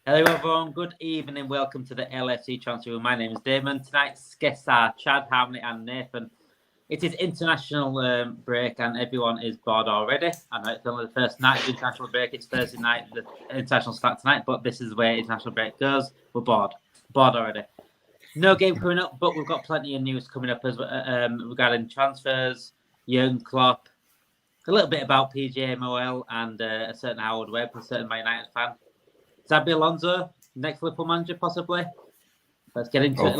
Hello everyone, good evening, welcome to the LFC Transfer Room. My name is Damon. Tonight's guests are Chad, Harmony and Nathan. It is international break and everyone is bored already. I know it's only the first night of the international break, it's Thursday night, the international start tonight, but this is where international break goes. We're bored already. No game coming up, but we've got plenty of news coming up as regarding transfers, Jurgen Klopp, a little bit about PGMOL and a certain Howard Webb, a certain Man United fan. Xabi Alonso, next Liverpool manager, possibly. Let's get into it,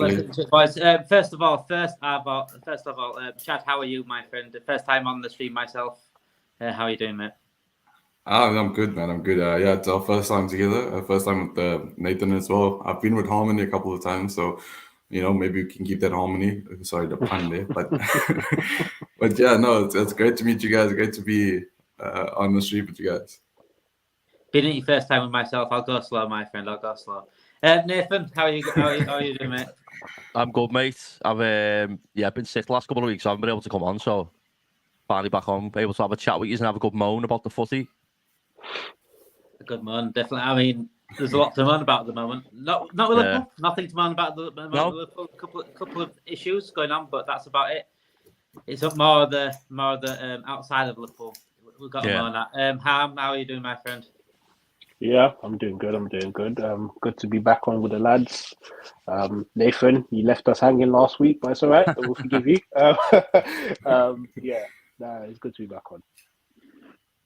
boys. First of all, Chad, how are you, my friend? The first time on the stream myself. How are you doing, mate? I'm good, man. I'm good. Yeah, it's our first time together. First time with Nathan as well. I've been with Harmony a couple of times, so maybe we can keep that harmony. Sorry, the pun there, but but yeah, no, it's great to meet you guys. Great to be on the street with you guys. Been at your first time with myself. I'll go slow, my friend. I'll go slow. Nathan, how are you doing, mate? I'm good, mate. I've been sick the last couple of weeks, so I haven't been able to come on. So finally back on, able to have a chat with you and have a good moan about the footy. A good moan, definitely. I mean, there's a lot to moan about at the moment. Not with Liverpool. Nothing to moan about the Liverpool. A couple of issues going on, but that's about it. It's more the outside of Liverpool. We've got to moan at. Ham, how are you doing, my friend? Yeah, I'm doing good. Good to be back on with the lads. Nathan, you left us hanging last week, but it's all right. We'll forgive you. It's good to be back on.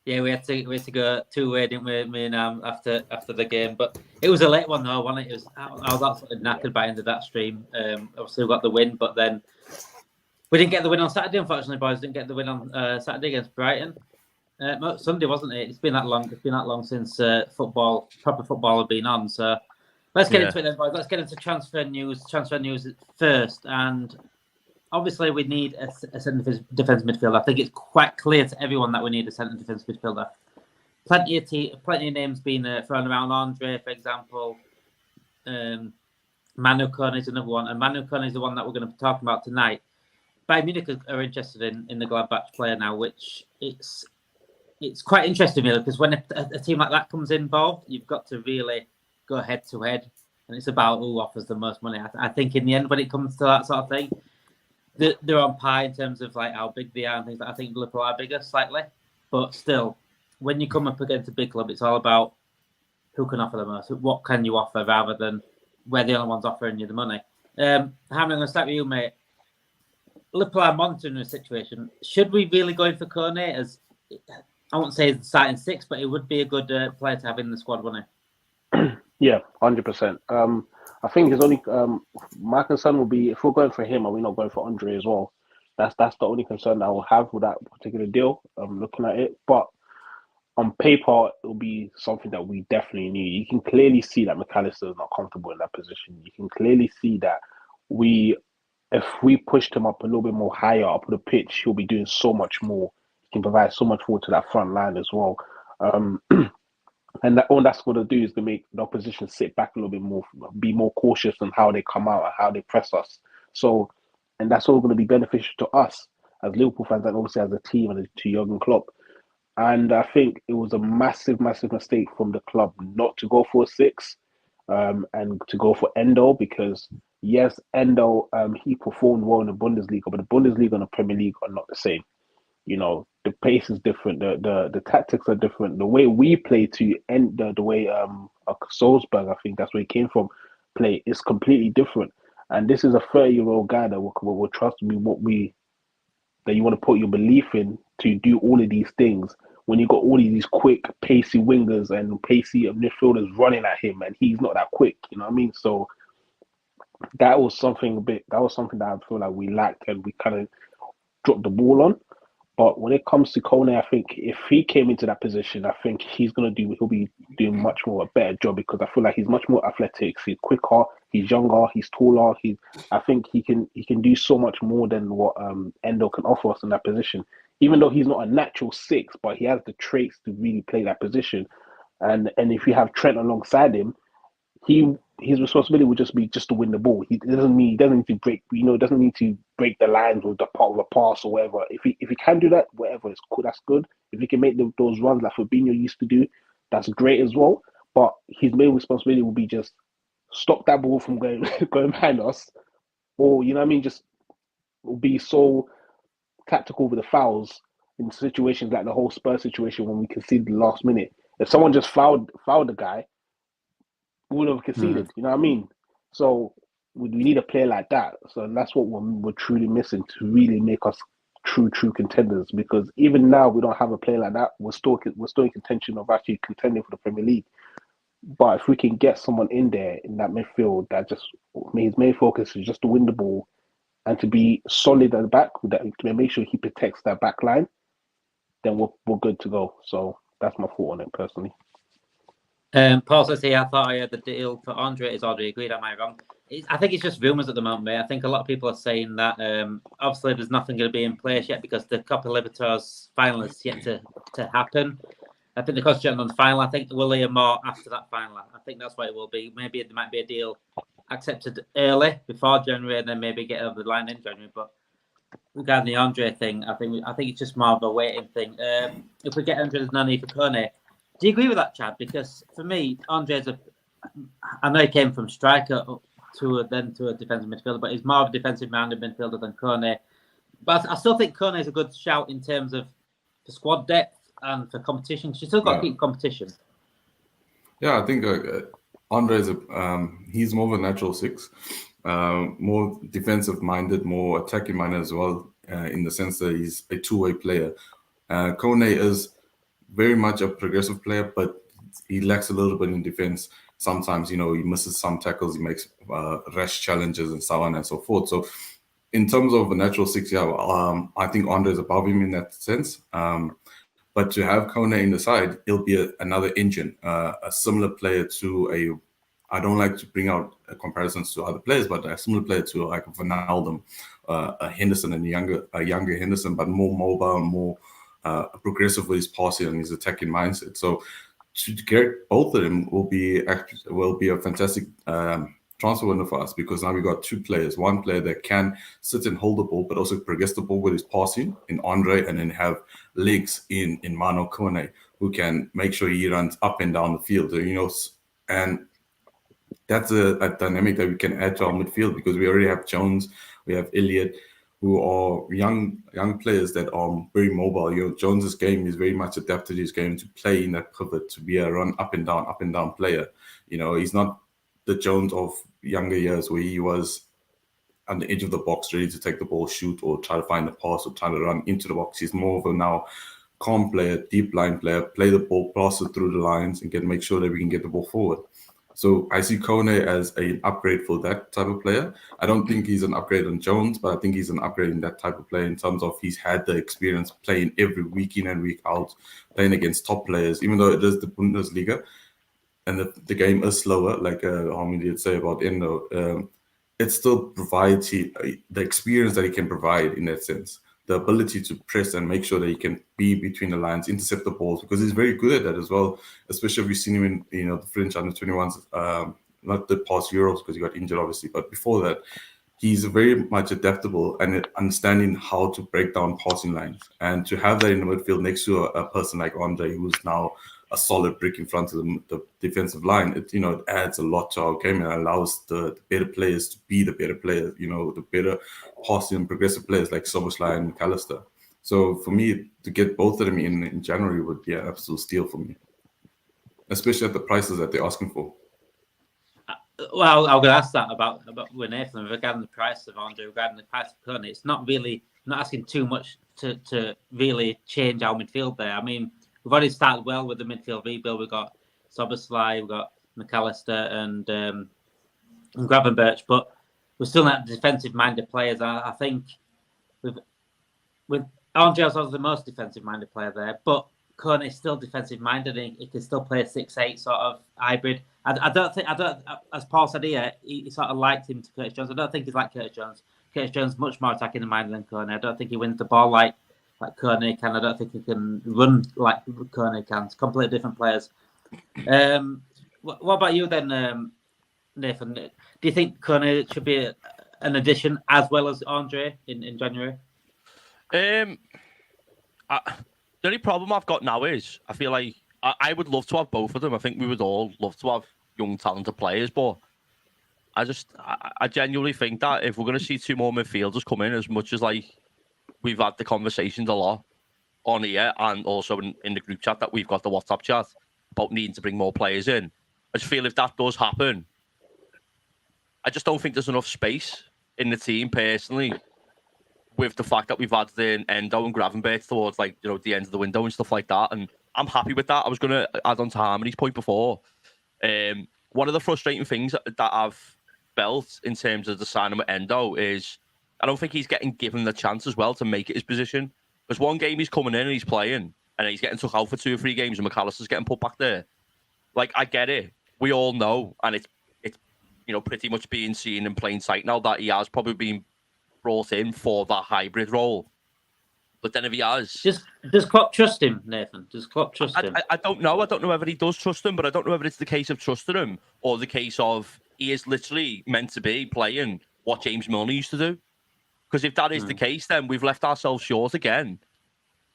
Yeah, we had to go two-way, didn't we, me and after the game? But it was a late one, though, wasn't it? I was absolutely knackered by the end of that stream. Obviously, we got the win, but then we didn't get the win on Saturday, unfortunately, boys. Didn't get the win on Saturday against Brighton. Sunday, wasn't it? It's been that long. It's been that long since proper football had been on. So let's get into it then, boys. Let's get into transfer news. Transfer news first, and obviously we need a centre defence midfielder. I think it's quite clear to everyone that we need a centre defence midfielder. Plenty of names being thrown around. Andre, for example. Manu Kone is another one, and Manu Kone is the one that we're going to be talking about tonight. Bayern Munich are interested in the Gladbach player now, which it's quite interesting, really, because when a team like that comes involved, you've got to really go head to head, and it's about who offers the most money. I think in the end, when it comes to that sort of thing, they're on par in terms of like how big they are and things. I think Liverpool are bigger slightly, but still, when you come up against a big club, it's all about who can offer the most. What can you offer, rather than we're the only ones offering you the money. Hamlin, I'm going to start with you, mate. Liverpool are monitoring the situation. Should we really go in for Kone as, I won't say he's starting six, but it would be a good player to have in the squad, wouldn't it? Yeah, 100%. I think it's only my concern will be if we're going for him, are we not going for Andre as well? That's the only concern that I will have with that particular deal. Looking at it, but on paper, it'll be something that we definitely need. You can clearly see that McAllister is not comfortable in that position. You can clearly see that if we pushed him up a little bit more higher up the pitch, he'll be doing so much more. He can provide so much more to that front line as well. And all that's going to do is to make the opposition sit back a little bit more, be more cautious on how they come out and how they press us. So, and that's all going to be beneficial to us as Liverpool fans and obviously as a team and to Jurgen Klopp. And I think it was a massive, massive mistake from the club not to go for a six and to go for Endo, because yes, Endo, he performed well in the Bundesliga, but the Bundesliga and the Premier League are not the same. The pace is different. The tactics are different. The way we play to end the way Salzburg, I think that's where he came from, play is completely different. And this is a 30-year-old guy that will trust me that you want to put your belief in to do all of these things when you got all of these quick, pacey wingers and pacey midfielders running at him, and he's not that quick. You know what I mean? So that was something that I feel like we lacked and we kind of dropped the ball on. But when it comes to Kone, I think if he came into that position, I think he'll be doing much more a better job, because I feel like he's much more athletic, he's quicker, he's younger, he's taller. I think he can do so much more than what Endo can offer us in that position. Even though he's not a natural six, but he has the traits to really play that position. And if you have Trent alongside him, his responsibility would just be to win the ball. He doesn't need to break. Doesn't need to break the lines with the part of a pass or whatever. If he can do that, whatever, it's cool. That's good. If he can make those runs like Fabinho used to do, that's great as well. but his main responsibility will be just stop that ball from going behind us, or you know what I mean, just be so tactical with the fouls in situations like the whole Spurs situation when we conceded the last minute. If someone just fouled the guy, we would have conceded. You know what I mean? So we need a player like that. So that's what we're truly missing to really make us true contenders. Because even now we don't have a player like that. We're still in contention of actually contending for the Premier League. But if we can get someone in there in that midfield that just his main focus is just to win the ball and to be solid at the back, to make sure he protects that back line, then we're good to go. So that's my thought on it personally. Paul says here, I thought I heard the deal for Andre is already agreed. Am I wrong? I think it's just rumours at the moment, mate. I think a lot of people are saying that obviously there's nothing going to be in place yet because the Copa Libertadores final is yet to happen. I think the concentrating on the final. I think we'll hear more after that final. I think that's what it will be. Maybe there might be a deal accepted early before January and then maybe get over the line in January. But regarding the Andre thing, I think it's just more of a waiting thing. If we get Andre, there's no need for Kone. Do you agree with that, Chad? Because for me, Andre's I know he came from striker to a defensive midfielder, but he's more of a defensive-minded midfielder than Kone. But I still think Kone is a good shout in terms of for squad depth and for competition. She's still got to keep competition. Yeah, I think Andre he's more of a natural six, more defensive-minded, more attacking-minded as well, in the sense that he's a two-way player. Kone is very much a progressive player, but he lacks a little bit in defense. Sometimes, he misses some tackles, he makes rash challenges and so on and so forth. So in terms of a natural six, I think Andre is above him in that sense. But to have Kone in the side, he'll be another engine, a similar player to I don't like to bring out comparisons to other players, but a similar player to like a Wijnaldum, a Henderson, and a younger Henderson, but more mobile, more progressive with his passing and his attacking mindset. So to get both of them will be a fantastic transfer window for us, because now we've got two players. One player that can sit and hold the ball, but also progress the ball with his passing in Andre, and then have legs in Manu Kone, who can make sure he runs up and down the field. And that's a dynamic that we can add to our midfield, because we already have Jones, we have Elliott, who are young players that are very mobile. Jones's game is very much adapted to his game to play in that pivot, to be a run up and down player. He's not the Jones of younger years where he was on the edge of the box, ready to take the ball, shoot, or try to find the pass, or try to run into the box. He's more of a now calm player, deep line player, play the ball, pass it through the lines, and make sure that we can get the ball forward. So I see Kone as an upgrade for that type of player. I don't think he's an upgrade on Jones, but I think he's an upgrade in that type of player in terms of he's had the experience playing every week in and week out, playing against top players, even though it is the Bundesliga and the game is slower, like Harmony did say about Endo. It still provides the experience that he can provide in that sense. The ability to press and make sure that he can be between the lines, intercept the balls, because he's very good at that as well. Especially if you've seen him in the French under-21s, not the past Euros because he got injured obviously, but before that, he's very much adaptable and understanding how to break down passing lines. And to have that in the midfield next to a person like Andre, who's now a solid brick in front of the defensive line, it adds a lot to our game and allows the better players to be the better players, the better passing and progressive players like Soboslai and McAllister. So for me, to get both of them in January would be an absolute steal for me, especially at the prices that they're asking for. Well, I'm going to ask that about Nathan regarding the price of Andre, regarding the price of Kone. It's not asking too much to really change our midfield there. I mean, we've already started well with the midfield rebuild. We've got Soboslai, we've got McAllister and Gravenberch, but we're still not defensive-minded players. I think with Andre was the most defensive-minded player there, but Kone is still defensive-minded. He can still play a 6-8 sort of hybrid. I don't think, as Paul said here, he sort of liked him to Curtis Jones. I don't think he's like Curtis Jones. Curtis Jones much more attacking the mind than Kone. I don't think he wins the ball like Kone can. I don't think he can run like Kone can. It's completely different players. What about you then, Nathan? Do you think Kone should be an addition as well as Andre in January? The only problem I've got now is I feel like I would love to have both of them. I think we would all love to have young, talented players, but I genuinely think that if we're going to see 2 more midfielders come in, as much as like we've had the conversations a lot on here and also in the group chat that we've got, the WhatsApp chat, about needing to bring more players in, I just feel if that does happen, I just don't think there's enough space in the team personally, with the fact that we've had the Endo and Gravenberch towards like, you know, the end of the window and stuff like that. And I'm happy with that. I was going to add on to Harmony's point before. One of the frustrating things that I've felt in terms of the signing with Endo is I don't think he's getting given the chance as well to make it his position. Because one game he's coming in and he's playing and he's getting took out for 2 or 3 games and McAllister's getting put back there. Like, I get it. We all know. And it's you know, pretty much being seen in plain sight now that he has probably been brought in for that hybrid role. But then if he has... Does Klopp trust him, Nathan? Does Klopp trust him? I don't know. I don't know whether he does trust him, but I don't know whether it's the case of trusting him or the case of he is literally meant to be playing what James Milner used to do. Because if that is the case, then we've left ourselves short again.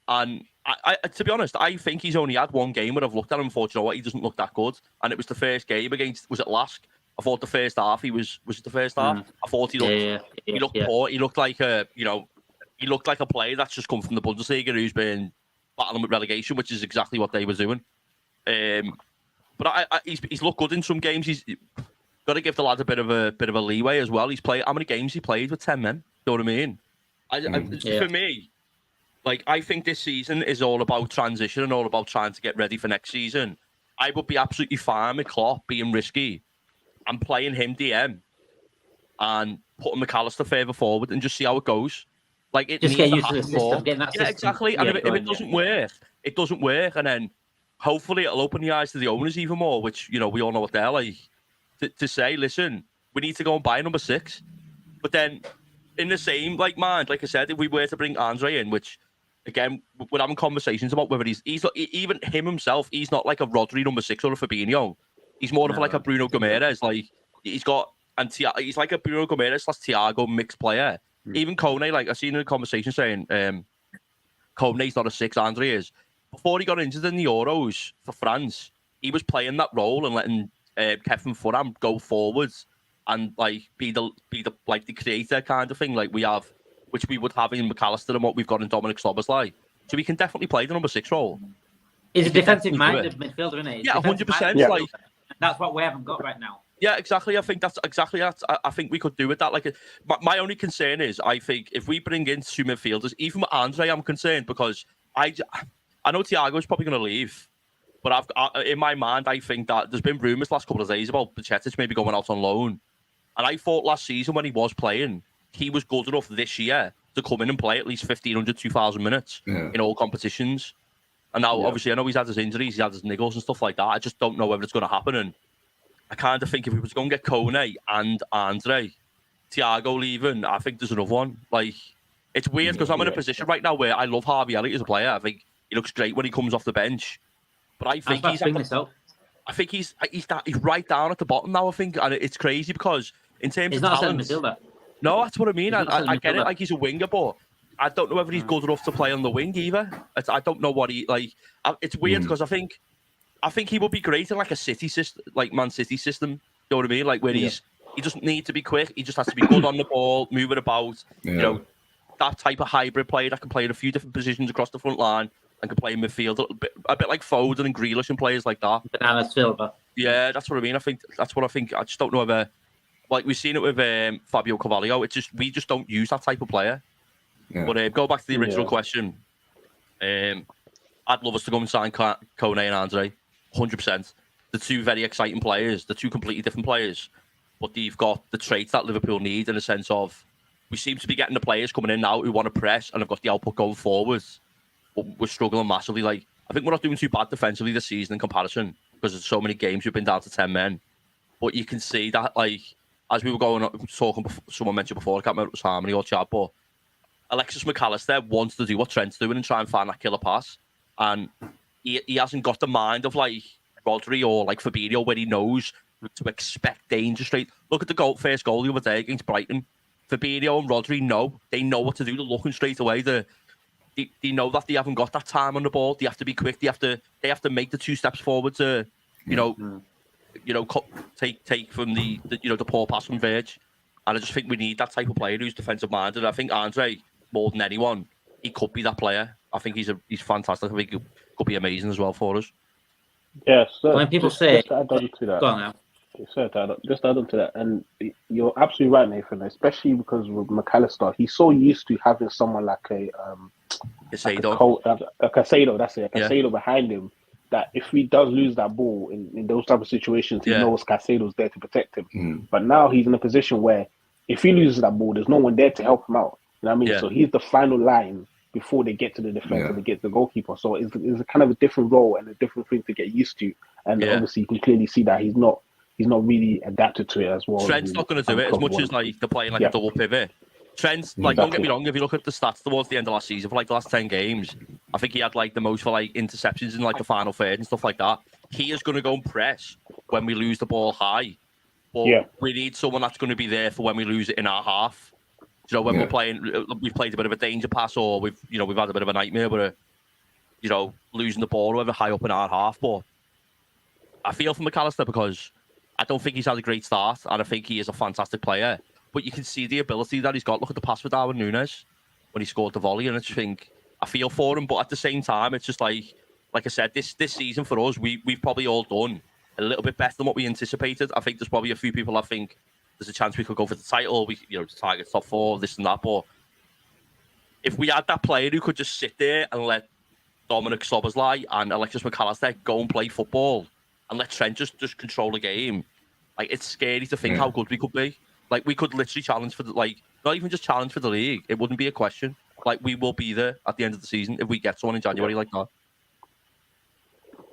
And I to be honest, I think he's only had 1 game where I've looked at him and thought, you know what, he doesn't look that good. And it was the first game against, was it Lask? I thought the first half was it the first half? I thought he looked poor. He looked like a player that's just come from the Bundesliga who's been battling with relegation, which is exactly what they were doing. But he's looked good in some games. He's got to give the lad a bit of a leeway as well. He's played how many games he played with 10 men? You know what I mean? For me, like, I think this season is all about transition and all about trying to get ready for next season. I would be absolutely fine with Klopp being risky and playing him DM and putting McAllister further forward and just see how it goes. Like, it just get used to the system, getting that system. Yeah, exactly. And if it doesn't work, it doesn't work. And then hopefully it'll open the eyes to the owners even more, which, you know, we all know what they're like, to say, listen, we need to go and buy number 6. But then in the same mind, like I said, if we were to bring Andre in, which again, we're having conversations about whether he's not, even him himself, he's not like a Rodri number 6 or a Fabinho. He's more of like a Bruno Gomes. Like, he's like a Bruno Gomes / Thiago mixed player. Even Kone, like I've seen in a conversation saying Kone's not a 6, Andre is. Before he got injured in the Euros for France, he was playing that role and letting Kevin Fulham go forwards and like be the creator kind of thing, like we have, which we would have in McAllister and what we've got in Dominic Szoboszlai. So we can definitely play the number 6 role. He's a defensive-minded midfielder, isn't he? Yeah, 100%. Yeah. Like, that's what we haven't got right now. Yeah, exactly. I think that's exactly that. I think we could do with that. Like, my only concern is, I think if we bring in 2 midfielders, even with Andre, I'm concerned because I know Thiago's probably going to leave, but in my mind, I think that there's been rumours last couple of days about Bajcetic maybe going out on loan, and I thought last season when he was playing, he was good enough this year to come in and play at least 1,500, 2,000 minutes in all competitions. And now, obviously, I know he's had his injuries, he's had his niggles and stuff like that. I just don't know whether it's going to happen. And I kind of think if we was going to get Kone and Andre, Thiago leaving, I think there's another one. Like, it's weird because I'm in a position right now where I love Harvey Elliott as a player. I think he looks great when he comes off the bench. But I think he's right down at the bottom now, I think. And it's crazy because in terms of talent... No, that's what I mean. I get it, like he's a winger, but I don't know whether he's good enough to play on the wing either. I don't know what he like. It's weird because I think he would be great in like a City system, like Man City system. You know what I mean? Like where he doesn't need to be quick. He just has to be good on the ball, moving about. You know, that type of hybrid player that can play in a few different positions across the front line and can play in midfield a bit like Foden and Grealish and players like that. Banana Silva. Yeah, that's what I mean. I think that's what I think. I just don't know whether, like we've seen it with Fabio Carvalho. We just don't use that type of player. Yeah. But go back to the original question. I'd love us to go and sign Kone and Andre, 100%. The 2 very exciting players, the 2 completely different players, but they've got the traits that Liverpool need in the sense of we seem to be getting the players coming in now who want to press and have got the output going forwards, but we're struggling massively. Like, I think we're not doing too bad defensively this season in comparison because there's so many games we've been down to 10 men. But you can see that, like, as we were talking, someone mentioned before, I can't remember if it was Harmony or Chad, but Alexis McAllister wants to do what Trent's doing and try and find that killer pass. And he hasn't got the mind of like Rodri or like Fabinho where he knows to expect danger straight. Look at the first goal the other day against Brighton. Fabinho and Rodri know what to do. They're looking straight away. they know that they haven't got that time on the ball. They have to be quick. They have to make the 2 steps forward to, take from the poor pass from Verge. And I just think we need that type of player who's defensive minded. I think Andre, more than anyone, he could be that player. I think he's fantastic. I think he could be amazing as well for us. Yeah, so when people say, just add on to that. Go on now. Just add on to that, and you're absolutely right, Nathan. Especially because with McAllister, he's so used to having someone like a Casado. That's it, Casado behind him. That if he does lose that ball in those type of situations, he knows Casado's there to protect him. But now he's in a position where if he loses that ball, there's no one there to help him out. You know what I mean? Yeah. So he's the final line before they get to the defense and they get to the goalkeeper. So it's a kind of a different role and a different thing to get used to. And obviously you can clearly see that he's not really adapted to it as well. Trent's not going to do it as much as like they're playing like a double pivot. Trent's like, don't get me wrong, if you look at the stats towards the end of last season, for like the last 10 games, I think he had like the most for like interceptions in like the final third and stuff like that. He is going to go and press when we lose the ball high. But we need someone that's going to be there for when we lose it in our half. You know, when we're playing, we've played a bit of a danger pass, or we've had a bit of a nightmare where, losing the ball or whatever high up in our half. But I feel for McAllister because I don't think he's had a great start, and I think he is a fantastic player. But you can see the ability that he's got. Look at the pass with Darwin Núñez when he scored the volley, and I feel for him. But at the same time, it's just like I said, this season for us, we've probably all done a little bit better than what we anticipated. I think there's probably a few people that think there's a chance we could go for the title, to target top 4, this and that. But if we had that player who could just sit there and let Dominic Szoboszlai and Alexis McAllister go and play football and let Trent just control the game, like, it's scary to think how good we could be. Like, we could literally challenge for not even just challenge for the league. It wouldn't be a question. Like, we will be there at the end of the season if we get someone in January like that.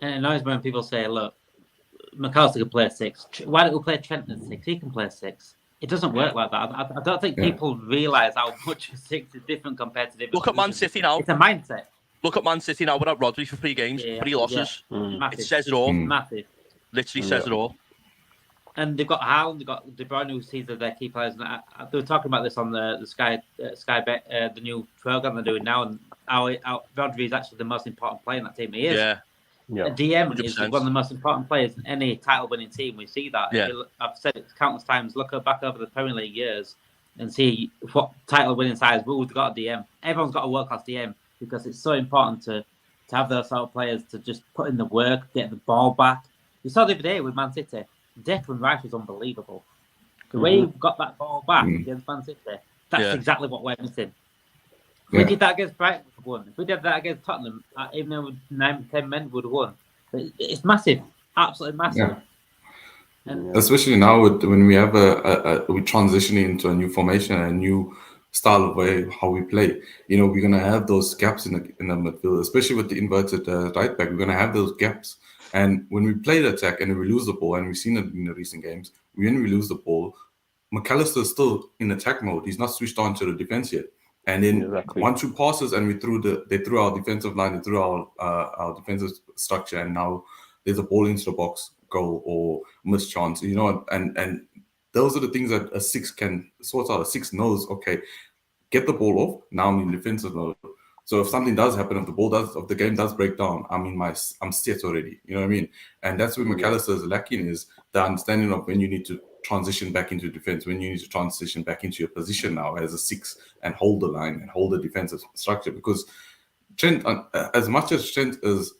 And it annoys me when people say, look, McAllister can play 6. Why don't we play Trent at 6? He can play 6. It doesn't work like that. I don't think people realise how much 6 is different compared to different. Look at Man City now. It's a mindset. Look at Man City now without Rodri for 3 games, 3 losses. It says it all. Massive. Literally says it all. And they've got Haaland, they've got De Bruyne, who sees their key players. And they were talking about this on the Sky Bet, the new program they're doing now. And Rodri is actually the most important player in that team. He is. Yeah. DM 100%. is one of the most important players in any title-winning team. We see that. Yeah. I've said it countless times. Look back over the Premier League years and see what title-winning sides we've got a DM. Everyone's got a world-class DM because it's so important to have those sort of players to just put in the work, get the ball back. You saw the other day with Man City. Declan Rice was unbelievable. The way he got that ball back against Man City, that's exactly what we're missing. If we did that against Brighton, we would have won. If we did that against Tottenham, even though 9-10 men, we would have won. It's massive, absolutely massive. Yeah. And especially now when we have we transitioning into a new formation, a new style of way how we play. We're gonna have those gaps in the midfield, especially with the inverted right back. We're gonna have those gaps. And when we play the attack and we lose the ball, and we've seen it in the recent games, when we lose the ball, McAllister is still in attack mode. He's not switched on to the defense yet. And then 1-2 passes, and they threw our defensive line, they threw our defensive structure, and now there's a ball into the box, goal or missed chance. And those are the things that a 6 can sort out. A 6 knows, okay, get the ball off. Now I'm in defensive mode. So if something does happen, if the game does break down, I'm set already. You know what I mean? And that's where McAllister is lacking, is the understanding of when you need to transition back into defense, when you need to transition back into your position now as a 6 and hold the line and hold the defensive structure. Because Trent, as much as Trent is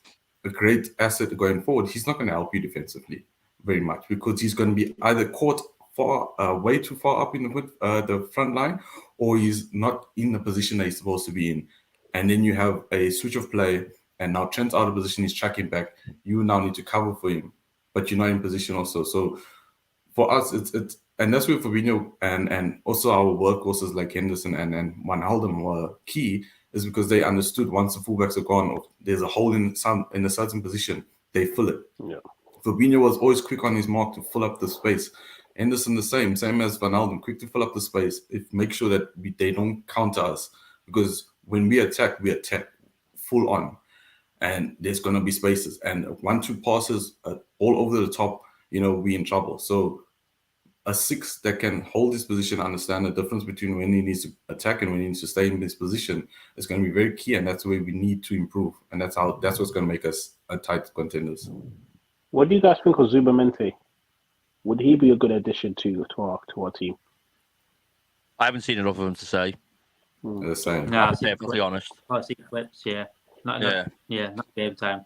a great asset going forward, he's not going to help you defensively very much, because he's going to be either caught way too far up in the front line, or he's not in the position that he's supposed to be in. And then you have a switch of play, and now Trent's out of position, he's tracking back. You now need to cover for him, but you're not in position also. So for us, it's and that's where Fabinho and also our workhorses like Henderson and Wijnaldum were key, is because they understood once the fullbacks are gone, or there's a hole in a certain position, they fill it. Yeah. Fabinho was always quick on his mark to fill up the space. Henderson the same as Wijnaldum, quick to fill up the space. Make sure that they don't counter us, because when we attack full on, and there's going to be spaces, and 1-2 passes all over the top, we're in trouble. So a 6 that can hold his position, understand the difference between when he needs to attack and when he needs to stay in this position is going to be very key, and that's where we need to improve, and that's what's going to make us a tight contenders. What do you guys think of Zubamente? Would he be a good addition to our team? I haven't seen enough of him to say. The same. No, I'll be perfectly honest. I've seen clips, yeah. Not Yeah. enough. Yeah, not game time.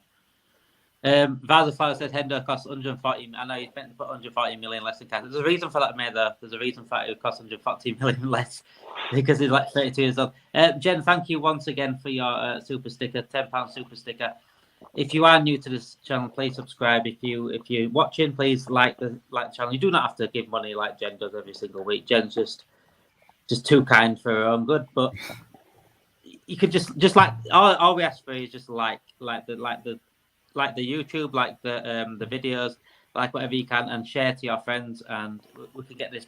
Vazafar says Hendo costs 140. I know he's meant to put 140 million less in cash. There's a reason for that, mate. Though there's a reason for it costs 140 million less because he's like 32 years old. Jen, thank you once again for your super sticker, £10 super sticker. If you are new to this channel, please subscribe. If you're watching, please like the channel. You do not have to give money like Jen does every single week. Jen's just too kind for her own good, but you could just like all we ask for is just like the YouTube, like the videos, like whatever you can, and share to your friends, and we can get this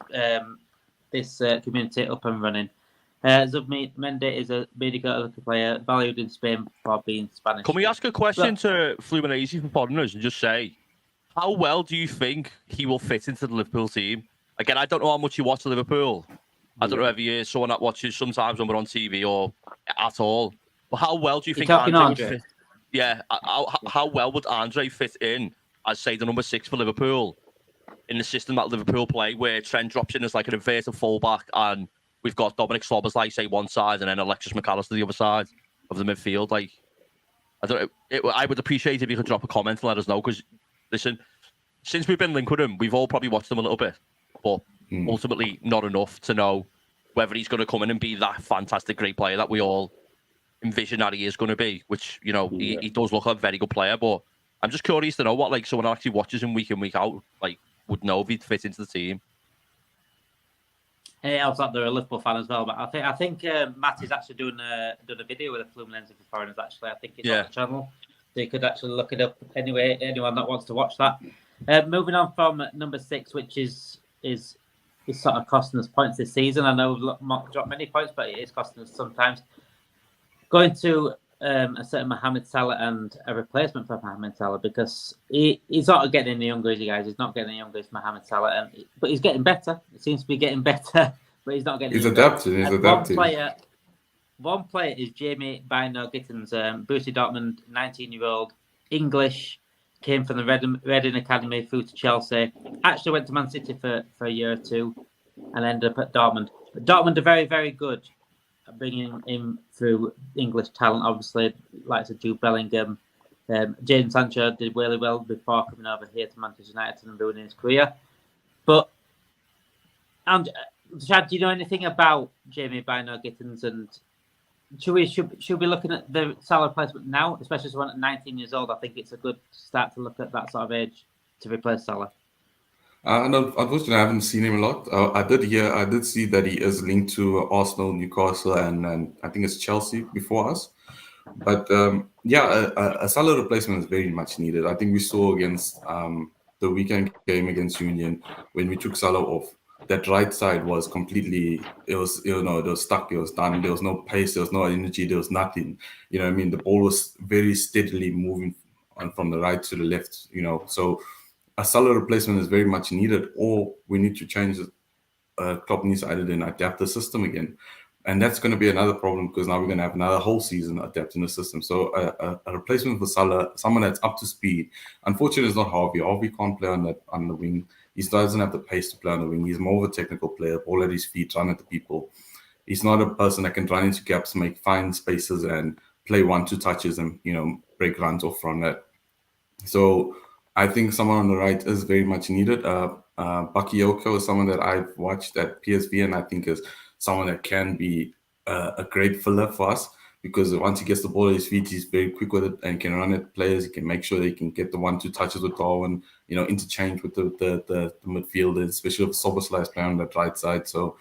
community up and running. Zubmente is a mediocre player, valued in Spain for being Spanish. Can we ask a question to Fluminense for Podners and just say, how well do you think he will fit into the Liverpool team? Again, I don't know how much you watch Liverpool. I don't know if you're someone that watches sometimes when we're on TV or at all. But how well do you think Andre would fit? Yeah, how well would Andre fit in as, say, the number 6 for Liverpool in the system that Liverpool play, where Trent drops in as like an inverted fullback and we've got Dominic Szoboszlai, say, one side and then Alexis McAllister the other side of the midfield? Like, I would appreciate if you could drop a comment and let us know, because, listen, since we've been linked with him, we've all probably watched him a little bit, but ultimately not enough to know whether he's going to come in and be that fantastic, great player that we all envision that he is going to be, which, you know, he does look like a very good player, but I'm just curious to know what, like, someone who actually watches him week in, week out, like, would know if he'd fit into the team. Hey, I was like, they're a Liverpool fan as well, but I think Matt is actually doing a video with the Fluminense for foreigners. Actually, I think it's on the channel, so you could actually look it up. Anyway, anyone that wants to watch that. Moving on from number 6, which is sort of costing us points this season. I know we've not dropped many points, but it is costing us sometimes. Going to a certain Mohamed Salah and a replacement for Mohamed Salah, because he's not getting any younger, is he, guys? He's not getting any younger, it's Mohamed Salah, but he's getting better. It seems to be getting better, but he's not getting. He's adapting. He's adapting. One player is Jamie Bynoe-Gittens, Borussia Dortmund, 19-year-old, English, came from the Reading Academy through to Chelsea. Actually went to Man City for a year or two, and ended up at Dortmund. But Dortmund are very, very good at bringing him through English talent, obviously, like Jude Bellingham. Jadon Sancho did really well before coming over here to Manchester United and ruining his career. But, Chad, do you know anything about Jamie Bynoe-Gittens? And should we be looking at the Salah replacement now, especially someone at 19 years old? I think it's a good start to look at that sort of age to replace Salah. No, unfortunately, I haven't seen him a lot. I did see that he is linked to Arsenal, Newcastle, and I think it's Chelsea before us. But a Salah replacement is very much needed. I think we saw against the weekend game against Union, when we took Salah off, that right side was completely, it was stuck, it was done. There was no pace, there was no energy, there was nothing. You know what I mean? The ball was very steadily moving from the right to the left, so a Salah replacement is very much needed, or we need to change Klopp needs to either then adapt the system again. And that's going to be another problem, because now we're going to have another whole season adapting the system. So a replacement for Salah, someone that's up to speed. Unfortunately, it's not Harvey. Harvey can't play on the wing. He doesn't have the pace to play on the wing. He's more of a technical player, ball at his feet, run at the people. He's not a person that can run into gaps, find spaces, and play 1-2 touches and break runs off from that. So I think someone on the right is very much needed. Bakayoko is someone that I've watched at PSV, and I think is someone that can be a great filler for us, because once he gets the ball at his feet, he's very quick with it and can run at players. He can make sure they can get the 1-2 touches with Darwin, interchange with the midfielders, especially if Szoboszlai is playing on that right side. So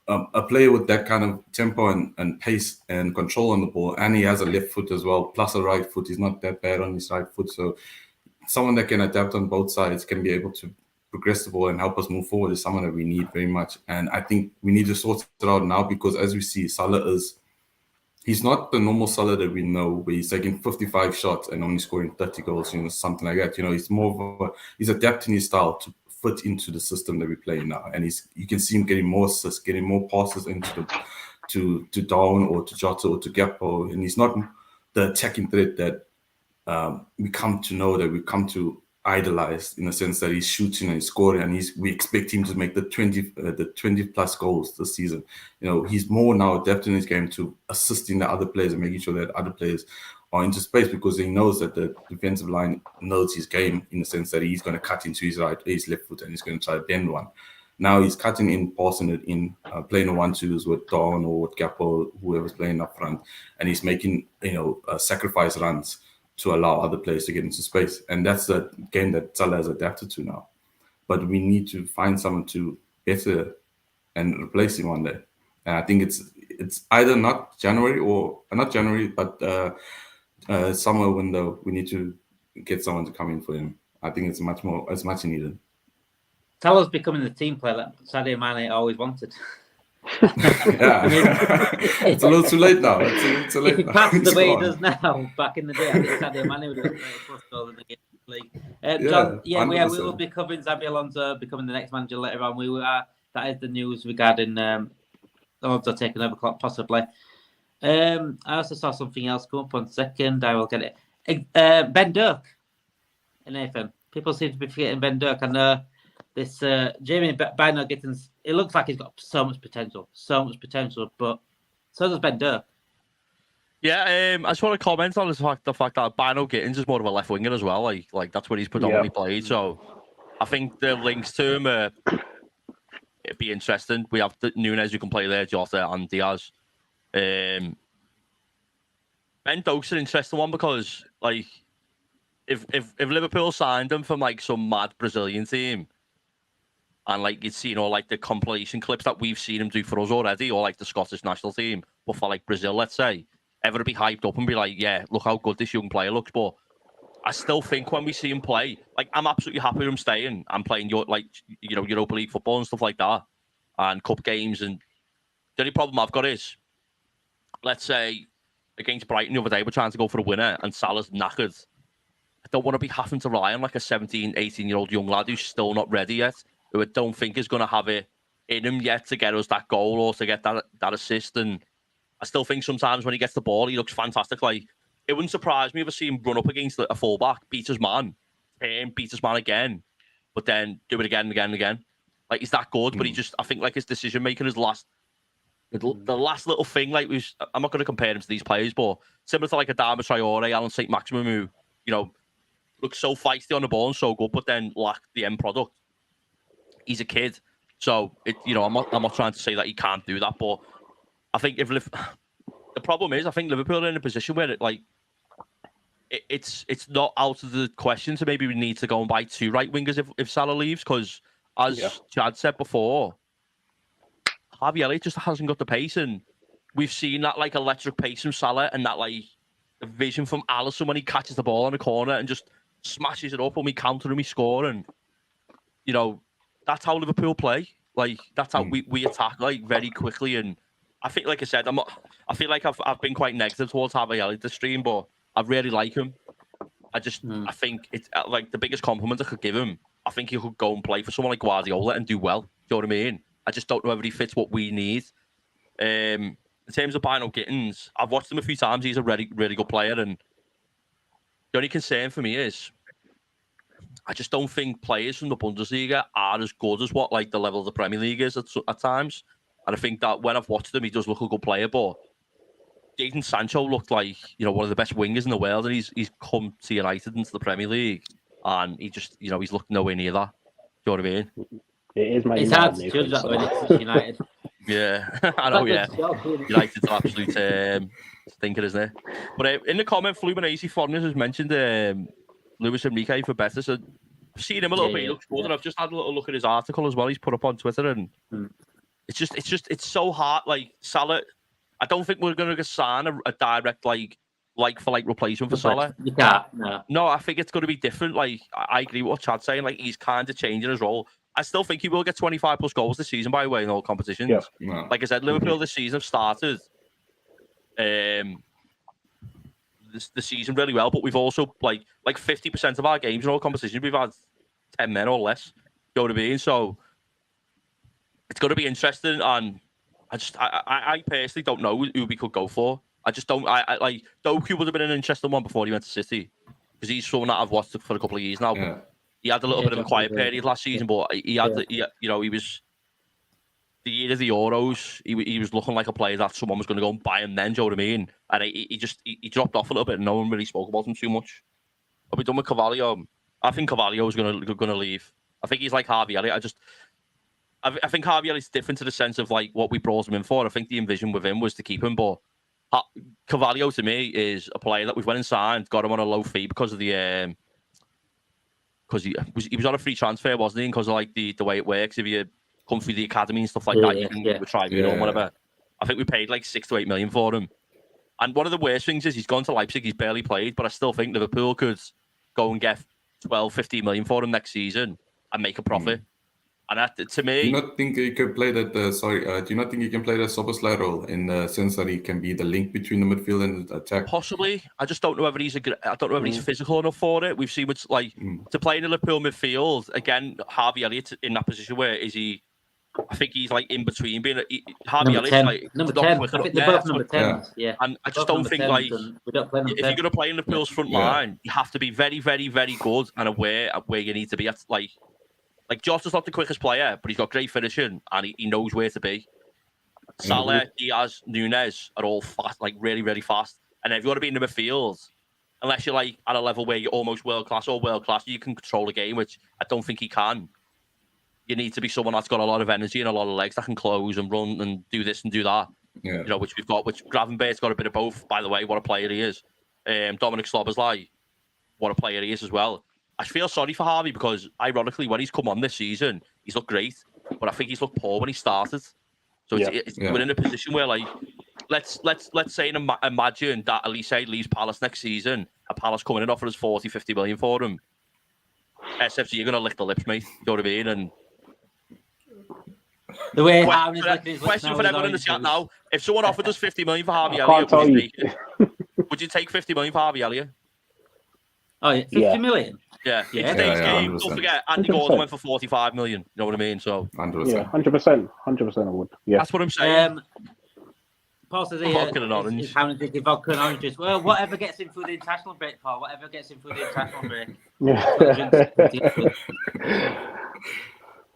a player with that kind of tempo and pace and control on the ball, and he has a left foot as well, plus a right foot. He's not that bad on his right foot. So someone that can adapt on both sides, can be able to progress the ball and help us move forward, is someone that we need very much. And I think we need to sort it out now, because as we see, Salah he's not the normal Salah that we know, where he's taking 55 shots and only scoring 30 goals, something like that. He's more of he's adapting his style fit into the system that we play now. And you can see him getting more assists, getting more passes into to Darwin or to Jota or to Gakpo, and he's not the attacking threat that we come to know, that we come to idolize, in the sense that he's shooting and he's scoring, and we expect him to make the 20 plus goals this season. He's more now adapting his game to assisting the other players and making sure that other players are into space, because he knows that the defensive line knows his game, in the sense that he's going to cut into his left foot and he's going to try to bend one. Now he's cutting in, passing it in, playing a 1-2s with Darwin or with Gakpo, whoever's playing up front, and he's making sacrifice runs to allow other players to get into space. And that's the game that Salah has adapted to now. But we need to find someone to better and replace him one day. And I think it's either not January, but summer window, we need to get someone to come in for him. I think it's much needed. Salah's becoming the team player that Sadio Mane always wanted. Yeah, it's a little too late now. It's too late. If he passed the way he does now, back in the day, I think Sadio Mane would have been plus goal in the league. John, we will be covering Xabi Alonso becoming the next manager later on. That is the news regarding Alonso taking over Klopp, possibly. I also saw something else come up. 1 second, I will get it. Ben Dirk, Nathan. People seem to be forgetting Ben Dirk, and this Jamie Bynoe-Gittens, it looks like he's got so much potential, but so does Ben Dirk. Yeah, I just want to comment on the fact that Bynoe-Gittens is more of a left winger as well. Like that's what he's predominantly played. So I think the links to him, it'd be interesting. We have Núñez who can play there, Jota and Diaz. Ben Dirk's an interesting one, because like if Liverpool signed him from like some mad Brazilian team, and like you'd seen all like the compilation clips that we've seen him do for us already, or like the Scottish national team, but for like Brazil, let's say, everyone would be hyped up and be like, yeah, look how good this young player looks. But I still think when we see him play, like I'm absolutely happy with him staying and playing Europa League football and stuff like that, and cup games. And the only problem I've got is, let's say against Brighton the other day, we're trying to go for a winner and Salah's knackered. I don't want to be having to rely on like a 17, 18-year-old young lad who's still not ready yet, who I don't think is going to have it in him yet to get us that goal or to get that assist. And I still think sometimes when he gets the ball, he looks fantastic. Like, it wouldn't surprise me if I see him run up against a fullback, beat his man, and beat his man again, but then do it again and again and again. Like, he's that good, but I think like his decision making is the last little thing. Like, I'm not going to compare him to these players, but similar to like a Adama Traore, Alan St. Maximin, who looks so feisty on the ball and so good, but then lack the end product. He's a kid, so I'm not trying to say that he can't do that, but I think the problem is, I think Liverpool are in a position where it's not out of the question. So maybe we need to go and buy 2 right wingers if Salah leaves, because as Chad said before, Harvey Elliott just hasn't got the pace, and we've seen that like electric pace from Salah and that like the vision from Alisson when he catches the ball in the corner and just smashes it up, and we counter and we score, and that's how Liverpool play. Like, that's how we attack, like, very quickly. And I think, like I said, I feel like I've been quite negative towards Harvey Elliott this stream, but I really like him. I think it's like the biggest compliment I could give him. I think he could go and play for someone like Guardiola and do well. Do you know what I mean? I just don't know whether he fits what we need. In terms of Bynoe-Gittens, I've watched him a few times. He's a really, really good player. And the only concern for me is, I just don't think players from the Bundesliga are as good as what like the level of the Premier League is at times. And I think that when I've watched him, he does look a good player. But Jadon Sancho looked like one of the best wingers in the world, and he's come to United into the Premier League, and he just he's looked nowhere near that. Do you know what I mean? It is my. It's hard to judge that when it's United. Yeah, I know. Yeah, United's an absolute stinker, isn't it? But in the comment, Fluminense Foreigners has mentioned Luis Enrique for better. So I've seen him a little bit. He looks good, and I've just had a little look at his article as well. He's put up on Twitter, and it's so hard. Like Salah, I don't think we're going to sign a direct like for like replacement for Salah. You can't. No, I think it's going to be different. Like I agree with what Chad's saying. Like he's kind of changing his role. I still think he will get 25 plus goals this season, by the way, in all competitions. Yeah. No. Like I said, Liverpool this season have started the season really well, but we've also like 50% of our games in all competitions we've had 10 men or less. You know what I mean? So it's going to be interesting, and I personally don't know who we could go for. I just don't. I like Doku would have been an interesting one before he went to City, because he's someone that I've watched for a couple of years now. Yeah. But he had a little bit of a quiet period last season, but he had, he was the year of the Euros. He was looking like a player that someone was going to go and buy him then. Do you know what I mean? And he dropped off a little bit, and no one really spoke about him too much. Are we done with Carvalho? I think Carvalho is going to leave. I think he's like Harvey Elliott. I think Harvey Elliott's different to the sense of like what we brought him in for. I think the envision with him was to keep him, but Carvalho to me is a player that we've went and signed, got him on a low fee because of the because he was on a free transfer, wasn't he? And because of like the way it works, if you come through the academy and stuff like that, you can try or whatever. I think we paid like 6 to 8 million for him. And one of the worst things is he's gone to Leipzig, he's barely played, but I still think Liverpool could go and get 12, 15 million for him next season and make a profit. And that, to me, do you not think he could play that? Do you not think he can play the Soboslai role in the sense that he can be the link between the midfield and the attack? Possibly. I just don't know whether he's he's physical enough for it. We've seen what's like to play in the Liverpool midfield again. Harvey Elliott in that position where is he? I think he's like in between being Harvey Elliott. Like, number 10. I think they're both number 10. Yeah. And I just don't think like if you're going to play in Liverpool's front line, you have to be very, very, very good and aware of where you need to be at. Like Jota's not the quickest player, but he's got great finishing and he knows where to be. Salah, Diaz, Nunez are all fast, like really, really fast. And if you want to be in the midfield, unless you're like at a level where you're almost world class, you can control the game, which I don't think he can. You need to be someone that's got a lot of energy and a lot of legs that can close and run and do this and do that. Yeah. You know, which we've got. Which Gravenberg's got a bit of both. By the way, what a player he is. Dominic Szoboszlai, what a player he is as well. I feel sorry for Harvey because, ironically, when he's come on this season, he's looked great, but I think he's looked poor when he started. So we're in a position where, like, let's say and imagine that Elise leaves Palace next season, and Palace coming in offers 40, 50 million for him. SFC, you're gonna lick the lips, mate. You know what I mean? And the way question for everyone in the chat now: if someone offered us 50 million for Harvey Elliott, would you take 50 million for Harvey Elliott? Oh, yeah, 50 million. Yeah. In today's game, 100%. Don't forget, Andy Gordon went for 45 million. You know what I mean? So 100%. 100% I would. Yeah, that's what I'm saying. Paul says vodka and orange. Is how many vodka and oranges? Well, whatever gets him through the international break, Paul. Whatever gets him through the international break.